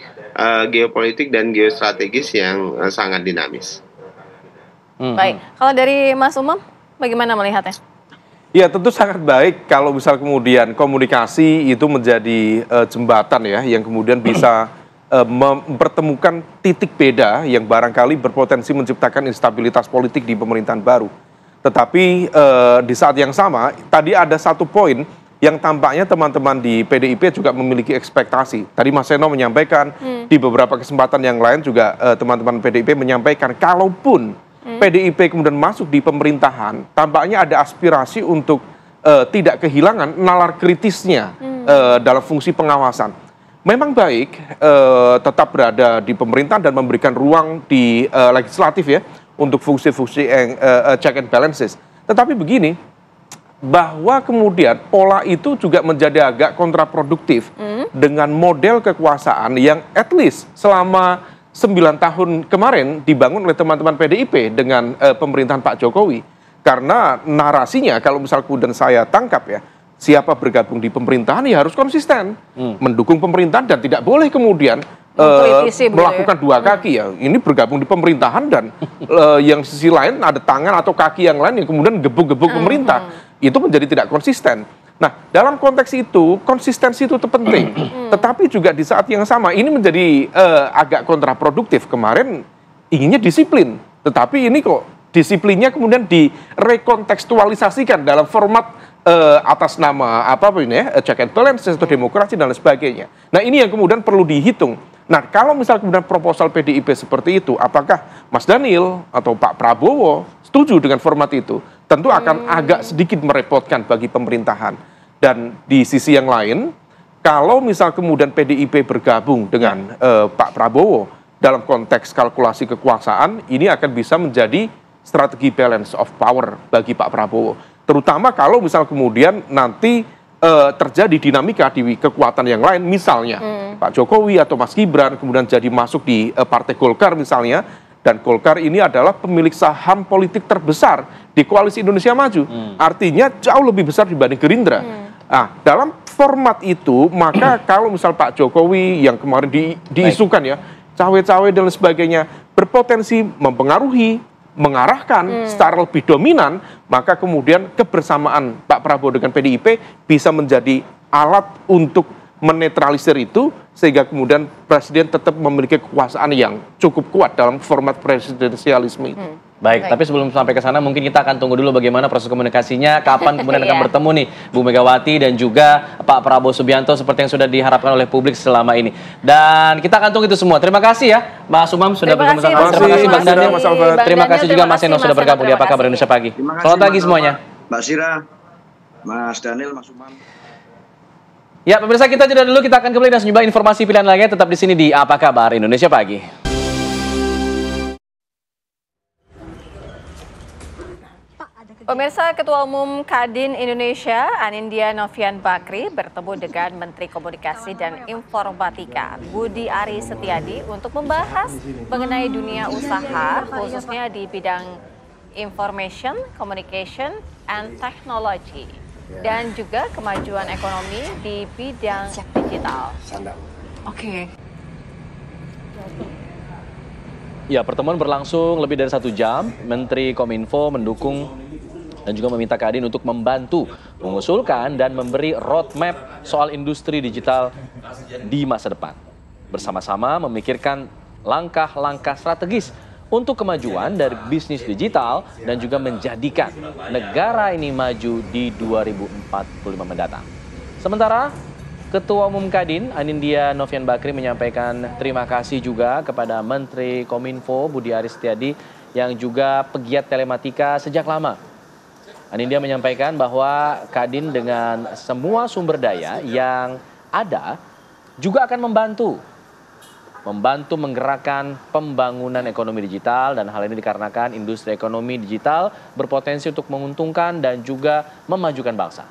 Speaker 15: geopolitik dan geostrategis yang sangat dinamis.
Speaker 2: Baik, kalau dari Mas Umam, bagaimana melihatnya?
Speaker 13: Ya, tentu sangat baik kalau misal kemudian komunikasi itu menjadi jembatan ya, yang kemudian bisa mempertemukan titik beda yang barangkali berpotensi menciptakan instabilitas politik di pemerintahan baru. Tetapi di saat yang sama, tadi ada satu poin yang tampaknya teman-teman di PDIP juga memiliki ekspektasi. Tadi Mas Seno menyampaikan, di beberapa kesempatan yang lain juga teman-teman PDIP menyampaikan, kalaupun PDIP kemudian masuk di pemerintahan, tampaknya ada aspirasi untuk tidak kehilangan nalar kritisnya dalam fungsi pengawasan. Memang baik tetap berada di pemerintahan dan memberikan ruang di legislatif ya, untuk fungsi-fungsi check and balances. Tetapi begini, bahwa kemudian pola itu juga menjadi agak kontraproduktif dengan model kekuasaan yang at least selama 9 tahun kemarin dibangun oleh teman-teman PDIP dengan pemerintahan Pak Jokowi. Karena narasinya, kalau misal kemudian saya tangkap ya, siapa bergabung di pemerintahan ya harus konsisten, mendukung pemerintahan dan tidak boleh kemudian melakukan dua kaki ya. Ini bergabung di pemerintahan dan yang sisi lain ada tangan atau kaki yang lain yang kemudian gebuk-gebuk pemerintah. Itu menjadi tidak konsisten. Nah, dalam konteks itu konsistensi itu penting. Tetapi juga di saat yang sama ini menjadi agak kontraproduktif. Kemarin inginnya disiplin, tetapi ini kok disiplinnya kemudian direkontekstualisasikan dalam format atas nama apa ini ya, check and balance atau demokrasi dan lain sebagainya. Nah, ini yang kemudian perlu dihitung. Nah, kalau misal kemudian proposal PDIP seperti itu, apakah Mas Daniel atau Pak Prabowo setuju dengan format itu? Tentu akan agak sedikit merepotkan bagi pemerintahan. Dan di sisi yang lain, kalau misal kemudian PDIP bergabung dengan Pak Prabowo dalam konteks kalkulasi kekuasaan, ini akan bisa menjadi strategi balance of power bagi Pak Prabowo. Terutama kalau misal kemudian nanti terjadi dinamika di kekuatan yang lain, misalnya Pak Jokowi atau Mas Gibran kemudian jadi masuk di Partai Golkar misalnya, dan Golkar ini adalah pemilik saham politik terbesar di Koalisi Indonesia Maju, artinya jauh lebih besar dibanding Gerindra. Nah, dalam format itu, maka kalau misal Pak Jokowi yang kemarin diisukan ya, cawe-cawe dan sebagainya, berpotensi mempengaruhi, mengarahkan secara lebih dominan, maka kemudian kebersamaan Pak Prabowo dengan PDIP bisa menjadi alat untuk menetralisir itu, sehingga kemudian Presiden tetap memiliki kekuasaan yang cukup kuat dalam format presidensialisme itu.
Speaker 1: Baik, tapi sebelum sampai ke sana mungkin kita akan tunggu dulu bagaimana proses komunikasinya, kapan kemudian akan bertemu nih Bu Megawati dan juga Pak Prabowo Subianto seperti yang sudah diharapkan oleh publik selama ini. Dan kita akan tunggu itu semua. Terima kasih ya Mas Umam sudah bergabung sama kami. Terima kasih Bang Daniel. Terima kasih juga Mas Seno sudah bergabung di Apa Kabar Indonesia Pagi. Selamat pagi semuanya.
Speaker 14: Mbak Sira, Mas Daniel, Mas Umam.
Speaker 1: Ya, pemirsa, kita jeda dulu, kita akan kembali dan sejumlah informasi pilihan lainnya tetap di sini di Apa Kabar Indonesia Pagi.
Speaker 2: Pemirsa, Ketua Umum Kadin Indonesia, Anindya Novian Bakri, bertemu dengan Menteri Komunikasi dan Informatika, Budi Ari Setiadi, untuk membahas mengenai dunia usaha, khususnya di bidang information, communication, and technology, dan juga kemajuan ekonomi di bidang digital.
Speaker 1: Oke. Ya, pertemuan berlangsung lebih dari 1 jam. Menteri Kominfo mendukung dan juga meminta Kadin untuk membantu mengusulkan dan memberi roadmap soal industri digital di masa depan. Bersama-sama memikirkan langkah-langkah strategis untuk kemajuan dari bisnis digital dan juga menjadikan negara ini maju di 2045 mendatang. Sementara Ketua Umum Kadin, Anindya Novian Bakri, menyampaikan terima kasih juga kepada Menteri Kominfo Budi Aris Setiadi yang juga pegiat telematika sejak lama. Anindya menyampaikan bahwa Kadin dengan semua sumber daya yang ada juga akan membantu menggerakkan pembangunan ekonomi digital, dan hal ini dikarenakan industri ekonomi digital berpotensi untuk menguntungkan dan juga memajukan bangsa.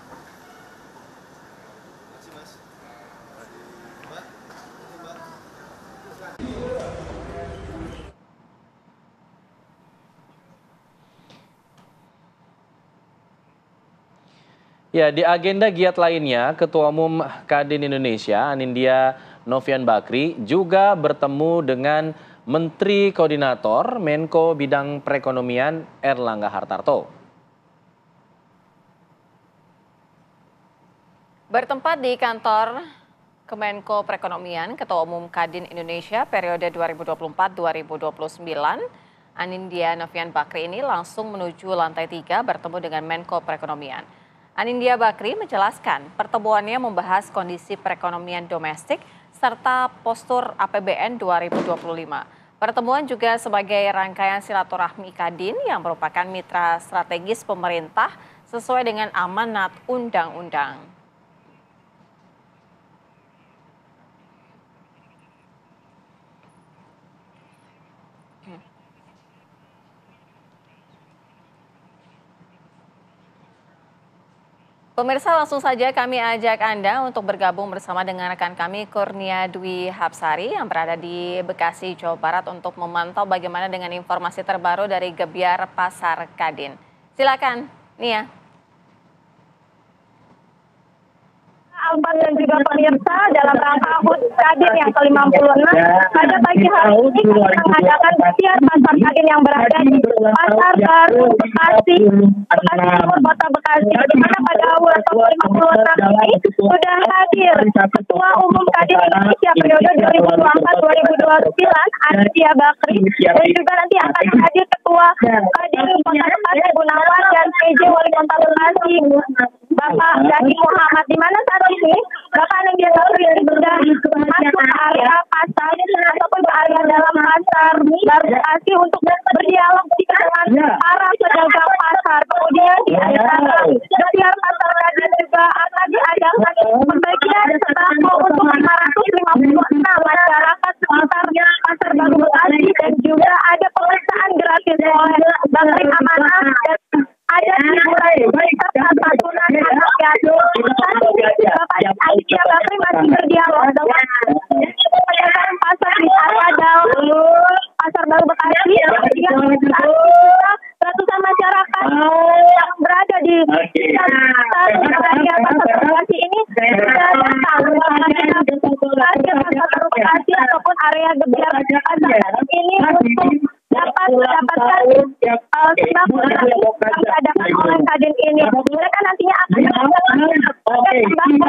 Speaker 1: Ya, di agenda giat lainnya, Ketua Umum Kadin Indonesia, Anindya Novian Bakri, juga bertemu dengan Menteri Koordinator Menko Bidang Perekonomian Erlangga Hartarto.
Speaker 2: Bertempat di kantor Kemenko Perekonomian, Ketua Umum Kadin Indonesia periode 2024-2029, Anindya Novian Bakri ini langsung menuju lantai 3 bertemu dengan Menko Perekonomian. Anindya Bakri menjelaskan pertemuannya membahas kondisi perekonomian domestik serta postur APBN 2025. Pertemuan juga sebagai rangkaian silaturahmi Kadin yang merupakan mitra strategis pemerintah sesuai dengan amanat undang-undang. Pemirsa, langsung saja kami ajak Anda untuk bergabung bersama dengan rekan kami Kurnia Dwi Hapsari yang berada di Bekasi, Jawa Barat untuk memantau bagaimana dengan informasi terbaru dari Gebyar Pasar Kadin. Silakan, Nia.
Speaker 16: Alfat dan juga pemirsa, dalam rangka HUT Kadin yang ke-56, pada pagi hari ini kami mengadakan Gebyar Pasar Kadin yang berada di Pasar Baru Bekasi Timur, Kota Bekasi, di mana pada awal tahun 56 ini sudah hadir Ketua Umum Kadin Indonesia periode 2024-2029 Anindya Bakri, dan juga nanti akan hadir Ketua Kadin Kota Bekasi Gunawan dan PJ Wali Kota Bekasi Bapak Zaki Muhammad, di mana saat ini Bapak Anindya Bakri sudah masuk ke area pasar ataupun ke area dalam pasar Baru Bekasi untuk berdialog dengan para pedagang pasar. Kemudian di acara Gebyar Pasar Kadin juga akan diadakan pembagian sembako untuk 556 masyarakat sekitar Pasar Baru Bekasi, dan juga ada pemeriksaan gratis oleh Bakri Amanah, dan ada hiburan serta santunan anak yatim. Bapak Anindya Bakri masih berdialog dengan pedagang pasar di area dalam Pasar Baru Bekasi. Kemudian ratusan masyarakat yang berada di area Pasar Bekasi ini sudah datang ke area Pasar Baru Bekasi ataupun area Gebyar Pasar ini untuk dapat mendapatkan sembako yang diadakan oleh Kadin ini. Mereka nantinya akan mendapatkan sembako berupa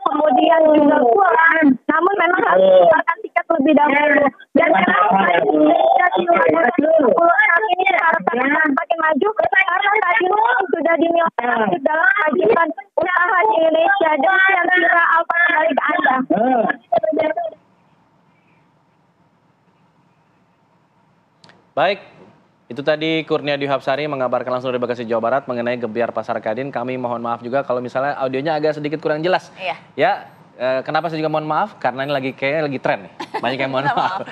Speaker 16: kemudian juga uang. Namun memang harus mengeluarkan tiket lebih dahulu. Dan kenapa dari 2026 ini diharapkan akan semakin maju? Karena Kadin sudah dinilai aktif dalam kemajuan usaha di Indonesia. Dan Kira Alfa kembali ke Anda.
Speaker 1: Baik, itu tadi Kurnia Dwi Hapsari mengabarkan langsung dari Bekasi, Jawa Barat mengenai Gebyar Pasar Kadin. Kami mohon maaf juga kalau misalnya audionya agak sedikit kurang jelas.
Speaker 2: Iya.
Speaker 1: Ya, kenapa saya juga mohon maaf? Karena ini kayaknya lagi tren nih. Banyak yang mohon maaf.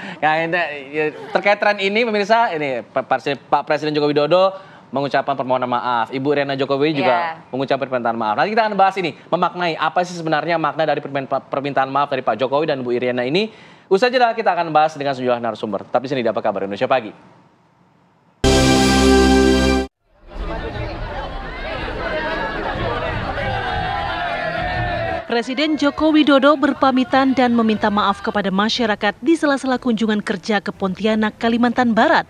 Speaker 1: Terkait tren ini pemirsa, ini Pak Presiden Joko Widodo mengucapkan permohonan maaf. Ibu Riana Jokowi juga mengucapkan permintaan maaf. Nanti kita akan bahas ini, memaknai apa sih sebenarnya makna dari permintaan maaf dari Pak Jokowi dan Bu Iriana ini. Usai jeda kita akan bahas dengan sejumlah narasumber. Tapi di sini di Apa Kabar Indonesia Pagi.
Speaker 17: Presiden Joko Widodo berpamitan dan meminta maaf kepada masyarakat di sela-sela kunjungan kerja ke Pontianak, Kalimantan Barat.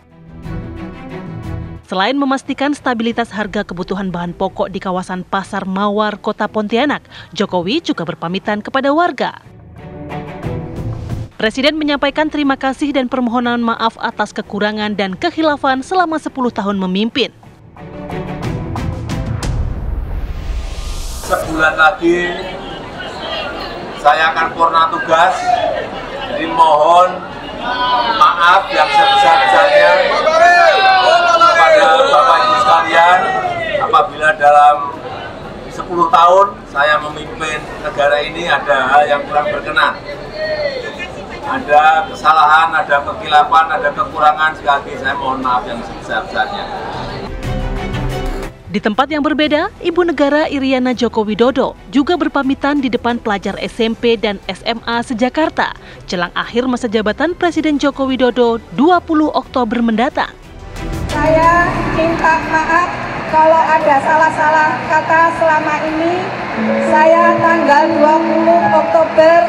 Speaker 17: Selain memastikan stabilitas harga kebutuhan bahan pokok di kawasan Pasar Mawar, Kota Pontianak, Jokowi juga berpamitan kepada warga. Presiden menyampaikan terima kasih dan permohonan maaf atas kekurangan dan kekhilafan selama 10 tahun memimpin.
Speaker 18: Sebulan lagi saya akan purna tugas, jadi mohon maaf yang sebesar-besarnya kepada Bapak Ibu sekalian apabila dalam 10 tahun saya memimpin negara ini ada hal yang kurang berkenan. Ada kesalahan, ada kekhilafan, ada kekurangan, sekali lagi saya mohon maaf yang sebesar-besarnya.
Speaker 17: Di tempat yang berbeda, Ibu Negara Iriana Joko Widodo juga berpamitan di depan pelajar SMP dan SMA se-Jakarta jelang akhir masa jabatan Presiden Joko Widodo 20 Oktober mendatang.
Speaker 19: Saya minta maaf kalau ada salah-salah kata selama ini. Saya tanggal 20 Oktober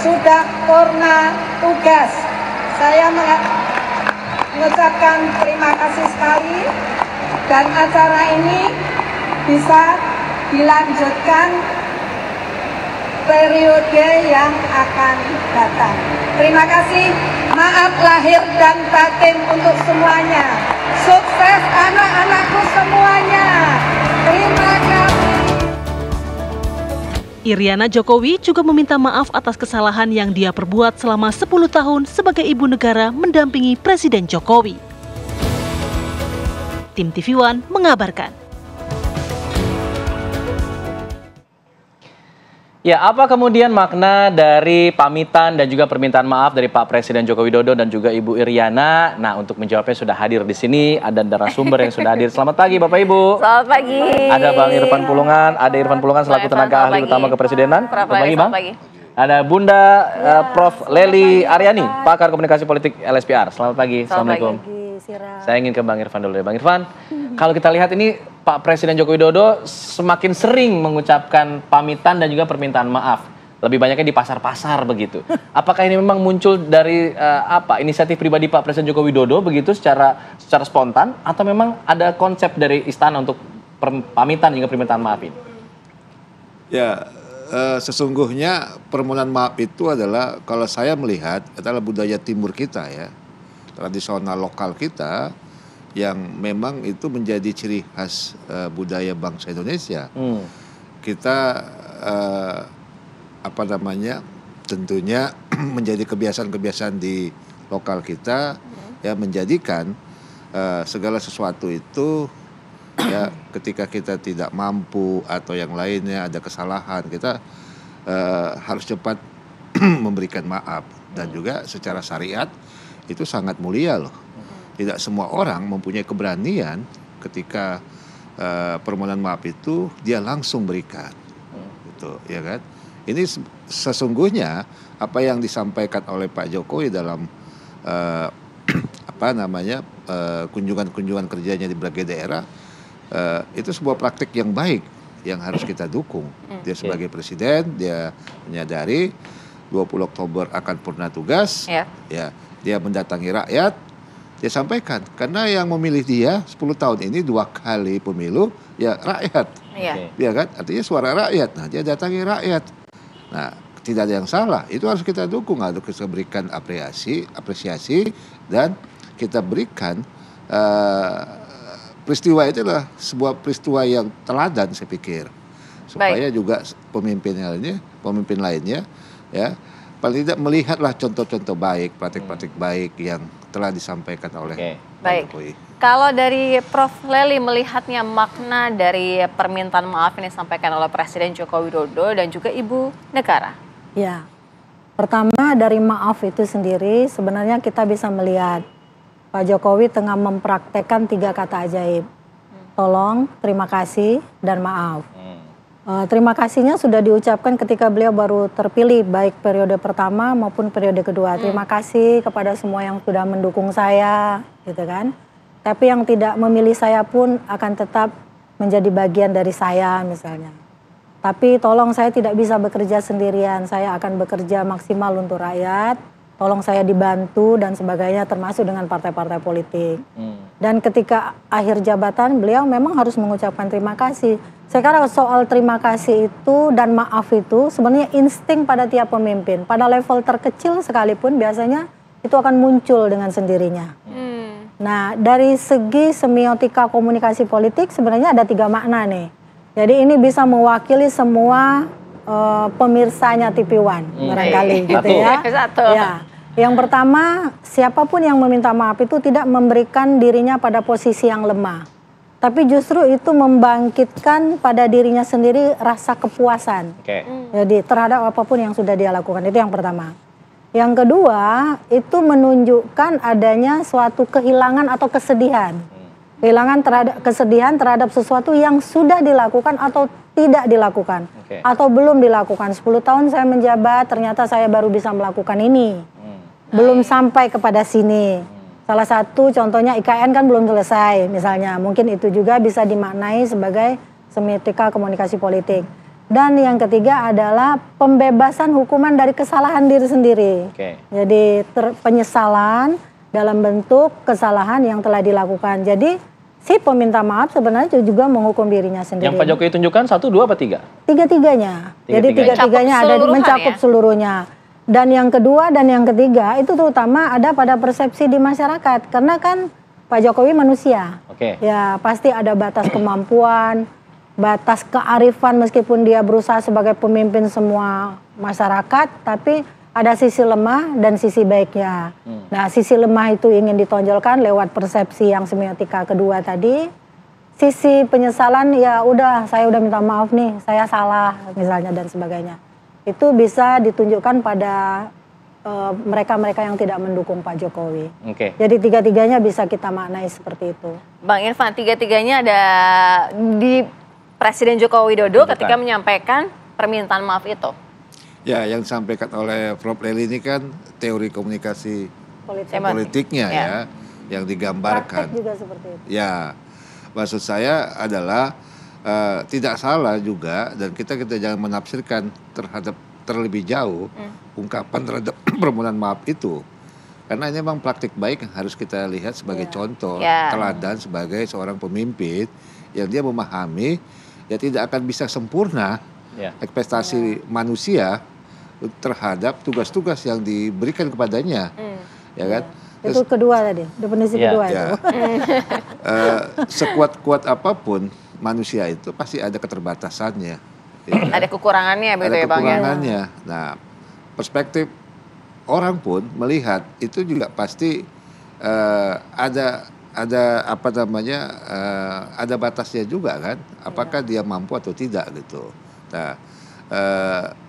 Speaker 19: sudah purna tugas. Saya mengucapkan terima kasih sekali. Dan acara ini bisa dilanjutkan periode yang akan datang. Terima kasih, maaf lahir dan batin untuk semuanya. Sukses anak-anakku semuanya. Terima kasih.
Speaker 17: Iriana Jokowi juga meminta maaf atas kesalahan yang dia perbuat selama 10 tahun sebagai ibu negara mendampingi Presiden Jokowi. Tim TV One mengabarkan.
Speaker 1: Ya, apa kemudian makna dari pamitan dan juga permintaan maaf dari Pak Presiden Joko Widodo dan juga Ibu Iriana? Nah, untuk menjawabnya sudah hadir di sini, ada narasumber yang sudah hadir. Selamat pagi Bapak Ibu.
Speaker 2: Selamat pagi.
Speaker 1: Ada Bang Irfan Pulungan, selaku tenaga ahli utama kepresidenan. Selamat pagi Bang. Ada Bunda Prof. Lely Aryani, pakar komunikasi politik LSPR. Selamat pagi. Assalamualaikum. Saya ingin ke Bang Irfan dulu ya. Bang Irfan, kalau kita lihat ini Pak Presiden Joko Widodo semakin sering mengucapkan pamitan dan juga permintaan maaf. Lebih banyaknya di pasar-pasar begitu. Apakah ini memang muncul dari inisiatif pribadi Pak Presiden Joko Widodo begitu secara spontan, atau memang ada konsep dari istana untuk pamitan juga permintaan maaf ini?
Speaker 20: Ya, sesungguhnya permohonan maaf itu adalah, kalau saya melihat, adalah budaya timur kita ya. Tradisional lokal kita yang memang itu menjadi ciri khas budaya bangsa Indonesia. Kita tentunya menjadi kebiasaan-kebiasaan di lokal kita ya, menjadikan segala sesuatu itu ya, ketika kita tidak mampu atau yang lainnya ada kesalahan, kita harus cepat memberikan maaf. Dan juga secara syariat itu sangat mulia loh. Tidak semua orang mempunyai keberanian ketika permohonan maaf itu dia langsung berikan, gitu, ya kan? Ini sesungguhnya apa yang disampaikan oleh Pak Jokowi dalam kunjungan-kunjungan kerjanya di berbagai daerah, itu sebuah praktik yang baik yang harus kita dukung. Dia sebagai presiden, dia menyadari 20 Oktober akan purna tugas, ya. Dia mendatangi rakyat, dia sampaikan. Karena yang memilih dia 10 tahun ini 2 kali pemilu, ya rakyat. Ya kan? Artinya suara rakyat. Nah, dia datangi rakyat. Nah, tidak ada yang salah. Itu harus kita dukung. Harus kita berikan apresiasi dan kita berikan peristiwa itu adalah sebuah peristiwa yang teladan, saya pikir. Supaya juga pemimpin lainnya ya, paling tidak melihatlah contoh-contoh baik, praktik-praktik baik yang telah disampaikan oleh Pak Jokowi.
Speaker 2: Kalau dari Prof. Lely melihatnya makna dari permintaan maaf ini disampaikan oleh Presiden Joko Widodo dan juga Ibu Negara.
Speaker 19: Ya, pertama dari maaf itu sendiri sebenarnya kita bisa melihat Pak Jokowi tengah mempraktekkan 3 kata ajaib. Tolong, terima kasih, dan maaf. Terima kasihnya sudah diucapkan ketika beliau baru terpilih, baik periode pertama maupun periode kedua. Terima kasih kepada semua yang sudah mendukung saya, gitu kan. Tapi yang tidak memilih saya pun akan tetap menjadi bagian dari saya misalnya. Tapi tolong, saya tidak bisa bekerja sendirian, saya akan bekerja maksimal untuk rakyat. Tolong saya dibantu dan sebagainya, termasuk dengan partai-partai politik. Dan ketika akhir jabatan beliau memang harus mengucapkan terima kasih. Saya kira soal terima kasih itu dan maaf itu sebenarnya insting pada tiap pemimpin. Pada level terkecil sekalipun biasanya itu akan muncul dengan sendirinya. Nah, dari segi semiotika komunikasi politik sebenarnya ada 3 makna nih. Jadi ini bisa mewakili semua pemirsanya TV One barangkali gitu ya. Ya. Yang pertama, siapapun yang meminta maaf itu tidak memberikan dirinya pada posisi yang lemah. Tapi justru itu membangkitkan pada dirinya sendiri rasa kepuasan. Jadi terhadap apapun yang sudah dia lakukan, itu yang pertama. Yang kedua, itu menunjukkan adanya suatu kehilangan atau kesedihan. Kesedihan terhadap sesuatu yang sudah dilakukan atau tidak dilakukan. Atau belum dilakukan. 10 tahun saya menjabat, ternyata saya baru bisa melakukan ini. Belum sampai kepada sini. Salah satu contohnya IKN kan belum selesai misalnya. Mungkin itu juga bisa dimaknai sebagai semiotika komunikasi politik. Dan yang ketiga adalah pembebasan hukuman dari kesalahan diri sendiri. Jadi penyesalan dalam bentuk kesalahan yang telah dilakukan. Jadi si peminta maaf sebenarnya juga menghukum dirinya sendiri.
Speaker 1: Yang Pak Jokowi tunjukkan 1, 2, apa 3?
Speaker 19: Tiga-tiganya. Jadi tiga-tiganya ada mencakup seluruhnya. Dan yang kedua dan yang ketiga itu terutama ada pada persepsi di masyarakat. Karena kan Pak Jokowi manusia. Ya pasti ada batas kemampuan, batas kearifan meskipun dia berusaha sebagai pemimpin semua masyarakat. Tapi ada sisi lemah dan sisi baiknya. Nah sisi lemah itu ingin ditonjolkan lewat persepsi yang semiotika kedua tadi. Sisi penyesalan ya udah saya udah minta maaf nih, saya salah misalnya dan sebagainya. Itu bisa ditunjukkan pada mereka-mereka yang tidak mendukung Pak Jokowi. Jadi tiga-tiganya bisa kita maknai seperti itu.
Speaker 2: Bang Irfan, tiga-tiganya ada di Presiden Joko Widodo ketika menyampaikan permintaan maaf itu.
Speaker 20: Ya, yang disampaikan oleh Prof. Lely ini kan teori komunikasi politiknya ya, yang digambarkan.
Speaker 19: Praktek juga seperti itu.
Speaker 20: Ya, maksud saya adalah tidak salah juga dan kita jangan menafsirkan terlebih jauh ungkapan terhadap permohonan maaf itu, karena ini memang praktik baik yang harus kita lihat sebagai contoh teladan sebagai seorang pemimpin yang dia memahami ya tidak akan bisa sempurna ekspektasi manusia terhadap tugas-tugas yang diberikan kepadanya, ya kan?
Speaker 19: Itu kedua tadi, definisi kedua itu.
Speaker 20: Sekuat-kuat apapun manusia itu pasti ada keterbatasannya. Ya.
Speaker 2: Ada kekurangannya begitu ya Bang? Ada
Speaker 20: kekurangannya. Nah, perspektif orang pun melihat itu juga pasti ada apa namanya ada batasnya juga kan? Apakah dia mampu atau tidak gitu. Nah,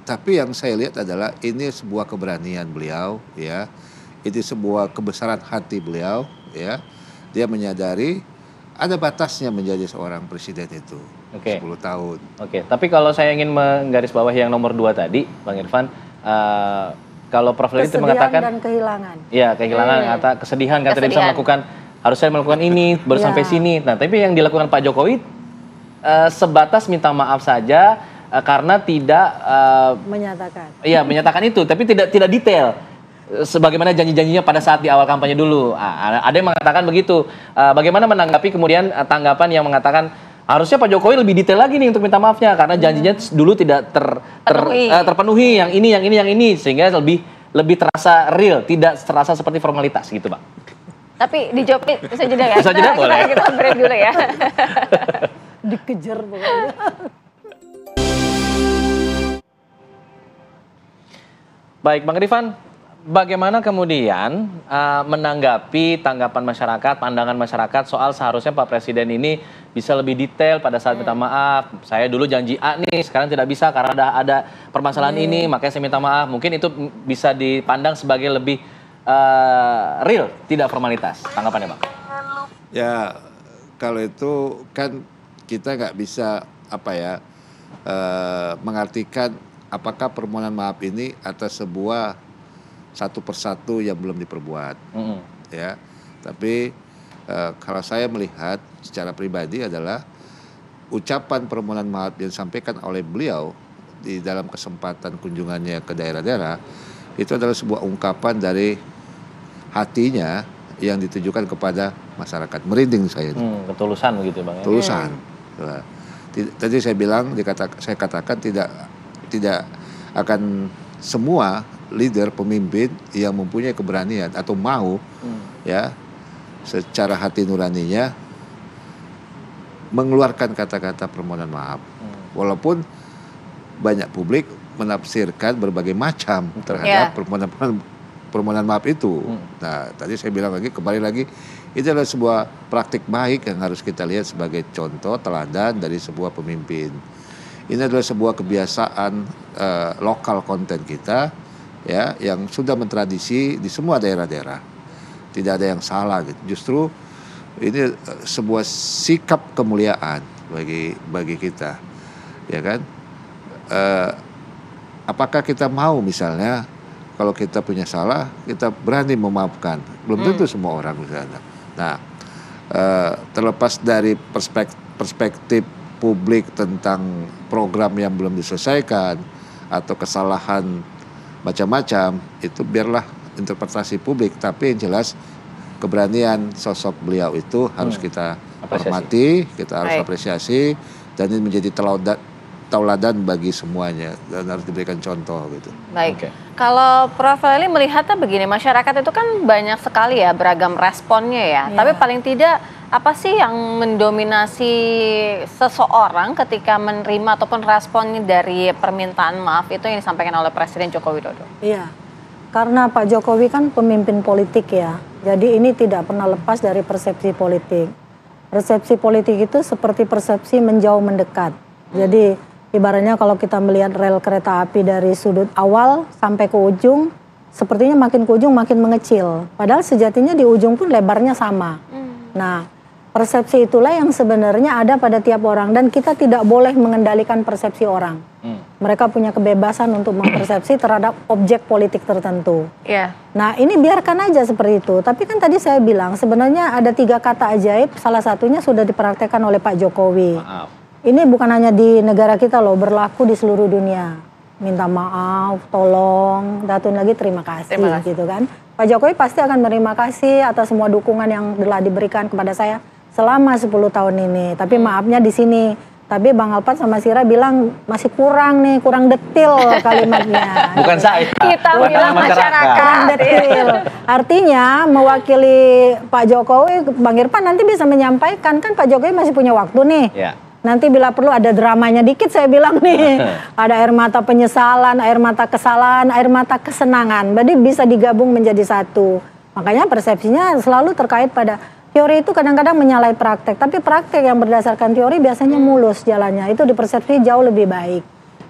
Speaker 20: tapi yang saya lihat adalah ini sebuah keberanian beliau, ya. Itu sebuah kebesaran hati beliau, ya. Dia menyadari ada batasnya menjadi seorang presiden itu. 10 tahun.
Speaker 1: Tapi kalau saya ingin menggarisbawahi yang nomor 2 tadi, Bang Irfan, kalau Prof. Lely mengatakan
Speaker 19: dan kehilangan.
Speaker 1: Ya, kehilangan atau kesedihan kan tidak bisa melakukan, harusnya melakukan ini baru sampai sini. Nah, tapi yang dilakukan Pak Jokowi sebatas minta maaf saja karena tidak
Speaker 19: menyatakan.
Speaker 1: Iya, menyatakan itu, tapi tidak detail. Sebagaimana janji-janjinya pada saat di awal kampanye dulu. Ada yang mengatakan begitu. Bagaimana menanggapi kemudian tanggapan yang mengatakan harusnya Pak Jokowi lebih detail lagi nih untuk minta maafnya karena janjinya dulu tidak terpenuhi yang ini sehingga lebih terasa real, tidak terasa seperti formalitas gitu, Pak.
Speaker 2: Tapi dijawab bisa jeda ya.
Speaker 1: Bisa jeda boleh.
Speaker 2: Kita break dulu ya.
Speaker 19: Dikejar pokoknya.
Speaker 1: Baik, Bang Rifan, bagaimana kemudian menanggapi tanggapan masyarakat, pandangan masyarakat soal seharusnya Pak Presiden ini bisa lebih detail pada saat minta maaf. Saya dulu janji A nih, sekarang tidak bisa karena ada permasalahan ini, makanya saya minta maaf. Mungkin itu bisa dipandang sebagai lebih real, tidak formalitas. Tanggapannya, Bang?
Speaker 20: Ya, kalau itu kan kita nggak bisa mengartikan apakah permohonan maaf ini atas sebuah satu persatu yang belum diperbuat, ya. Tapi kalau saya melihat secara pribadi adalah ucapan permohonan maaf yang disampaikan oleh beliau di dalam kesempatan kunjungannya ke daerah-daerah itu adalah sebuah ungkapan dari hatinya yang ditujukan kepada masyarakat. Merinding saya.
Speaker 1: Ketulusan begitu Bang.
Speaker 20: Ketulusan. Tadi saya bilang, saya katakan tidak akan semua leader pemimpin yang mempunyai keberanian atau mau ya secara hati nuraninya mengeluarkan kata-kata permohonan maaf. Walaupun banyak publik menafsirkan berbagai macam terhadap permohonan maaf itu. Nah, tadi saya bilang lagi, kembali lagi, itu adalah sebuah praktik baik yang harus kita lihat sebagai contoh teladan dari sebuah pemimpin. Ini adalah sebuah kebiasaan lokal konten kita, ya, yang sudah mentradisi di semua daerah-daerah. Tidak ada yang salah gitu. Justru ini sebuah sikap kemuliaan bagi kita, ya kan? Apakah kita mau misalnya kalau kita punya salah kita berani memaafkan? Belum tentu semua orang misalnya. Nah, terlepas dari perspektif publik tentang program yang belum diselesaikan atau kesalahan macam-macam, itu biarlah interpretasi publik. Tapi yang jelas keberanian sosok beliau itu harus kita hormati, kita harus apresiasi, dan ini menjadi tauladan bagi semuanya dan harus diberikan contoh gitu.
Speaker 2: Baik. Kalau Prof. Lely melihatnya begini, masyarakat itu kan banyak sekali ya beragam responnya ya. Tapi paling tidak apa sih yang mendominasi seseorang ketika menerima ataupun responnya dari permintaan maaf itu yang disampaikan oleh Presiden Joko Widodo?
Speaker 19: Iya, karena Pak Jokowi kan pemimpin politik ya. Jadi ini tidak pernah lepas dari persepsi politik. Persepsi politik itu seperti persepsi menjauh mendekat. Jadi ibaratnya kalau kita melihat rel kereta api dari sudut awal sampai ke ujung, sepertinya makin ke ujung makin mengecil. Padahal sejatinya di ujung pun lebarnya sama. Nah, persepsi itulah yang sebenarnya ada pada tiap orang dan kita tidak boleh mengendalikan persepsi orang. Mereka punya kebebasan untuk mempersepsi terhadap objek politik tertentu. Nah, ini biarkan aja seperti itu. Tapi kan tadi saya bilang sebenarnya ada 3 kata ajaib, salah satunya sudah dipraktekkan oleh Pak Jokowi. Ini bukan hanya di negara kita loh, berlaku di seluruh dunia. Minta maaf, tolong, datun lagi terima kasih gitu kan. Pak Jokowi pasti akan berterima kasih atas semua dukungan yang telah diberikan kepada saya selama 10 tahun ini. Tapi maafnya di sini. Tapi Bang Alfat sama Sira bilang masih kurang nih, kurang detil kalimatnya.
Speaker 1: Bukan saya.
Speaker 2: Kita bilang masyarakat.
Speaker 19: Kurang detil. Artinya mewakili Pak Jokowi, Bang Irfan nanti bisa menyampaikan, kan Pak Jokowi masih punya waktu nih. Nanti bila perlu ada dramanya dikit saya bilang nih. Ada air mata penyesalan, air mata kesalahan, air mata kesenangan. Jadi bisa digabung menjadi satu. Makanya persepsinya selalu terkait pada teori itu kadang-kadang menyalahi praktek. Tapi praktek yang berdasarkan teori biasanya mulus jalannya. Itu dipersepsi jauh lebih baik.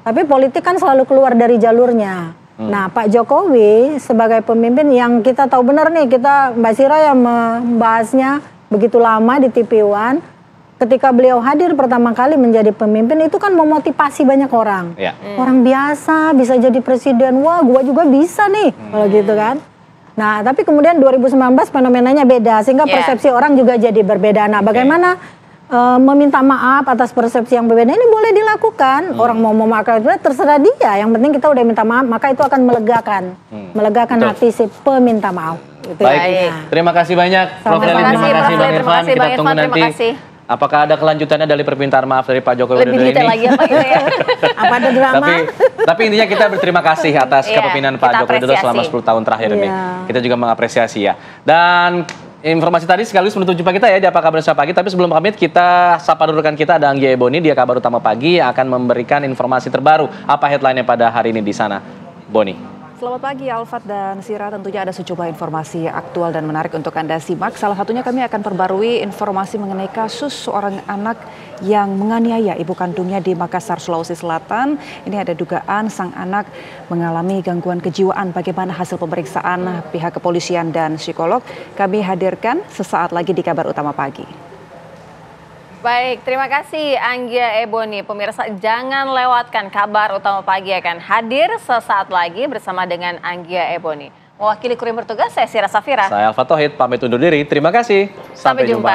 Speaker 19: Tapi politik kan selalu keluar dari jalurnya. Nah, Pak Jokowi sebagai pemimpin yang kita tahu benar nih, kita Mbak Sira yang membahasnya begitu lama di TV One. Ketika beliau hadir pertama kali menjadi pemimpin itu kan memotivasi banyak orang. Orang biasa bisa jadi presiden, wah gua juga bisa nih, kalau gitu kan. Nah tapi kemudian 2019 fenomenanya beda, sehingga persepsi orang juga jadi berbeda. Nah bagaimana meminta maaf atas persepsi yang berbeda ini boleh dilakukan. Orang mau memakai itu terserah dia, yang penting kita udah minta maaf, maka itu akan melegakan hati si peminta maaf. Gitu.
Speaker 1: Baik, terima kasih banyak Prof. Lely, terima kasih Bang Irfan. Kita tunggu nanti apakah ada kelanjutannya dari permintaan maaf dari Pak Jokowi Widodo ini.
Speaker 2: Lebih detail lagi apa gitu ya.
Speaker 19: Apa ada drama?
Speaker 1: Tapi intinya kita berterima kasih atas kepemimpinan Pak Jokowi Widodo selama 10 tahun terakhir ini. Kita juga mengapresiasi ya. Dan informasi tadi sekaligus menutup jumpa kita ya di Apa Kabar Indonesia Pagi. Tapi sebelum pamit kita sapa dulu rekan kita ada Anggia Ebony, dia Kabar Utama Pagi yang akan memberikan informasi terbaru. Apa headline-nya pada hari ini di sana, Boni?
Speaker 21: Selamat pagi Alfat dan Sira, tentunya ada sejumlah informasi aktual dan menarik untuk Anda simak. Salah satunya kami akan perbarui informasi mengenai kasus seorang anak yang menganiaya ibu kandungnya di Makassar, Sulawesi Selatan. Ini ada dugaan sang anak mengalami gangguan kejiwaan. Bagaimana hasil pemeriksaan pihak kepolisian dan psikolog? Kami hadirkan sesaat lagi di Kabar Utama Pagi.
Speaker 2: Baik, terima kasih Anggia Ebony. Pemirsa, jangan lewatkan Kabar Utama Pagi akan hadir sesaat lagi bersama dengan Anggia Ebony. Mewakili kru yang bertugas, saya Sira Safira.
Speaker 1: Saya Alfat Tauhid, pamit undur diri. Terima kasih. Sampai jumpa.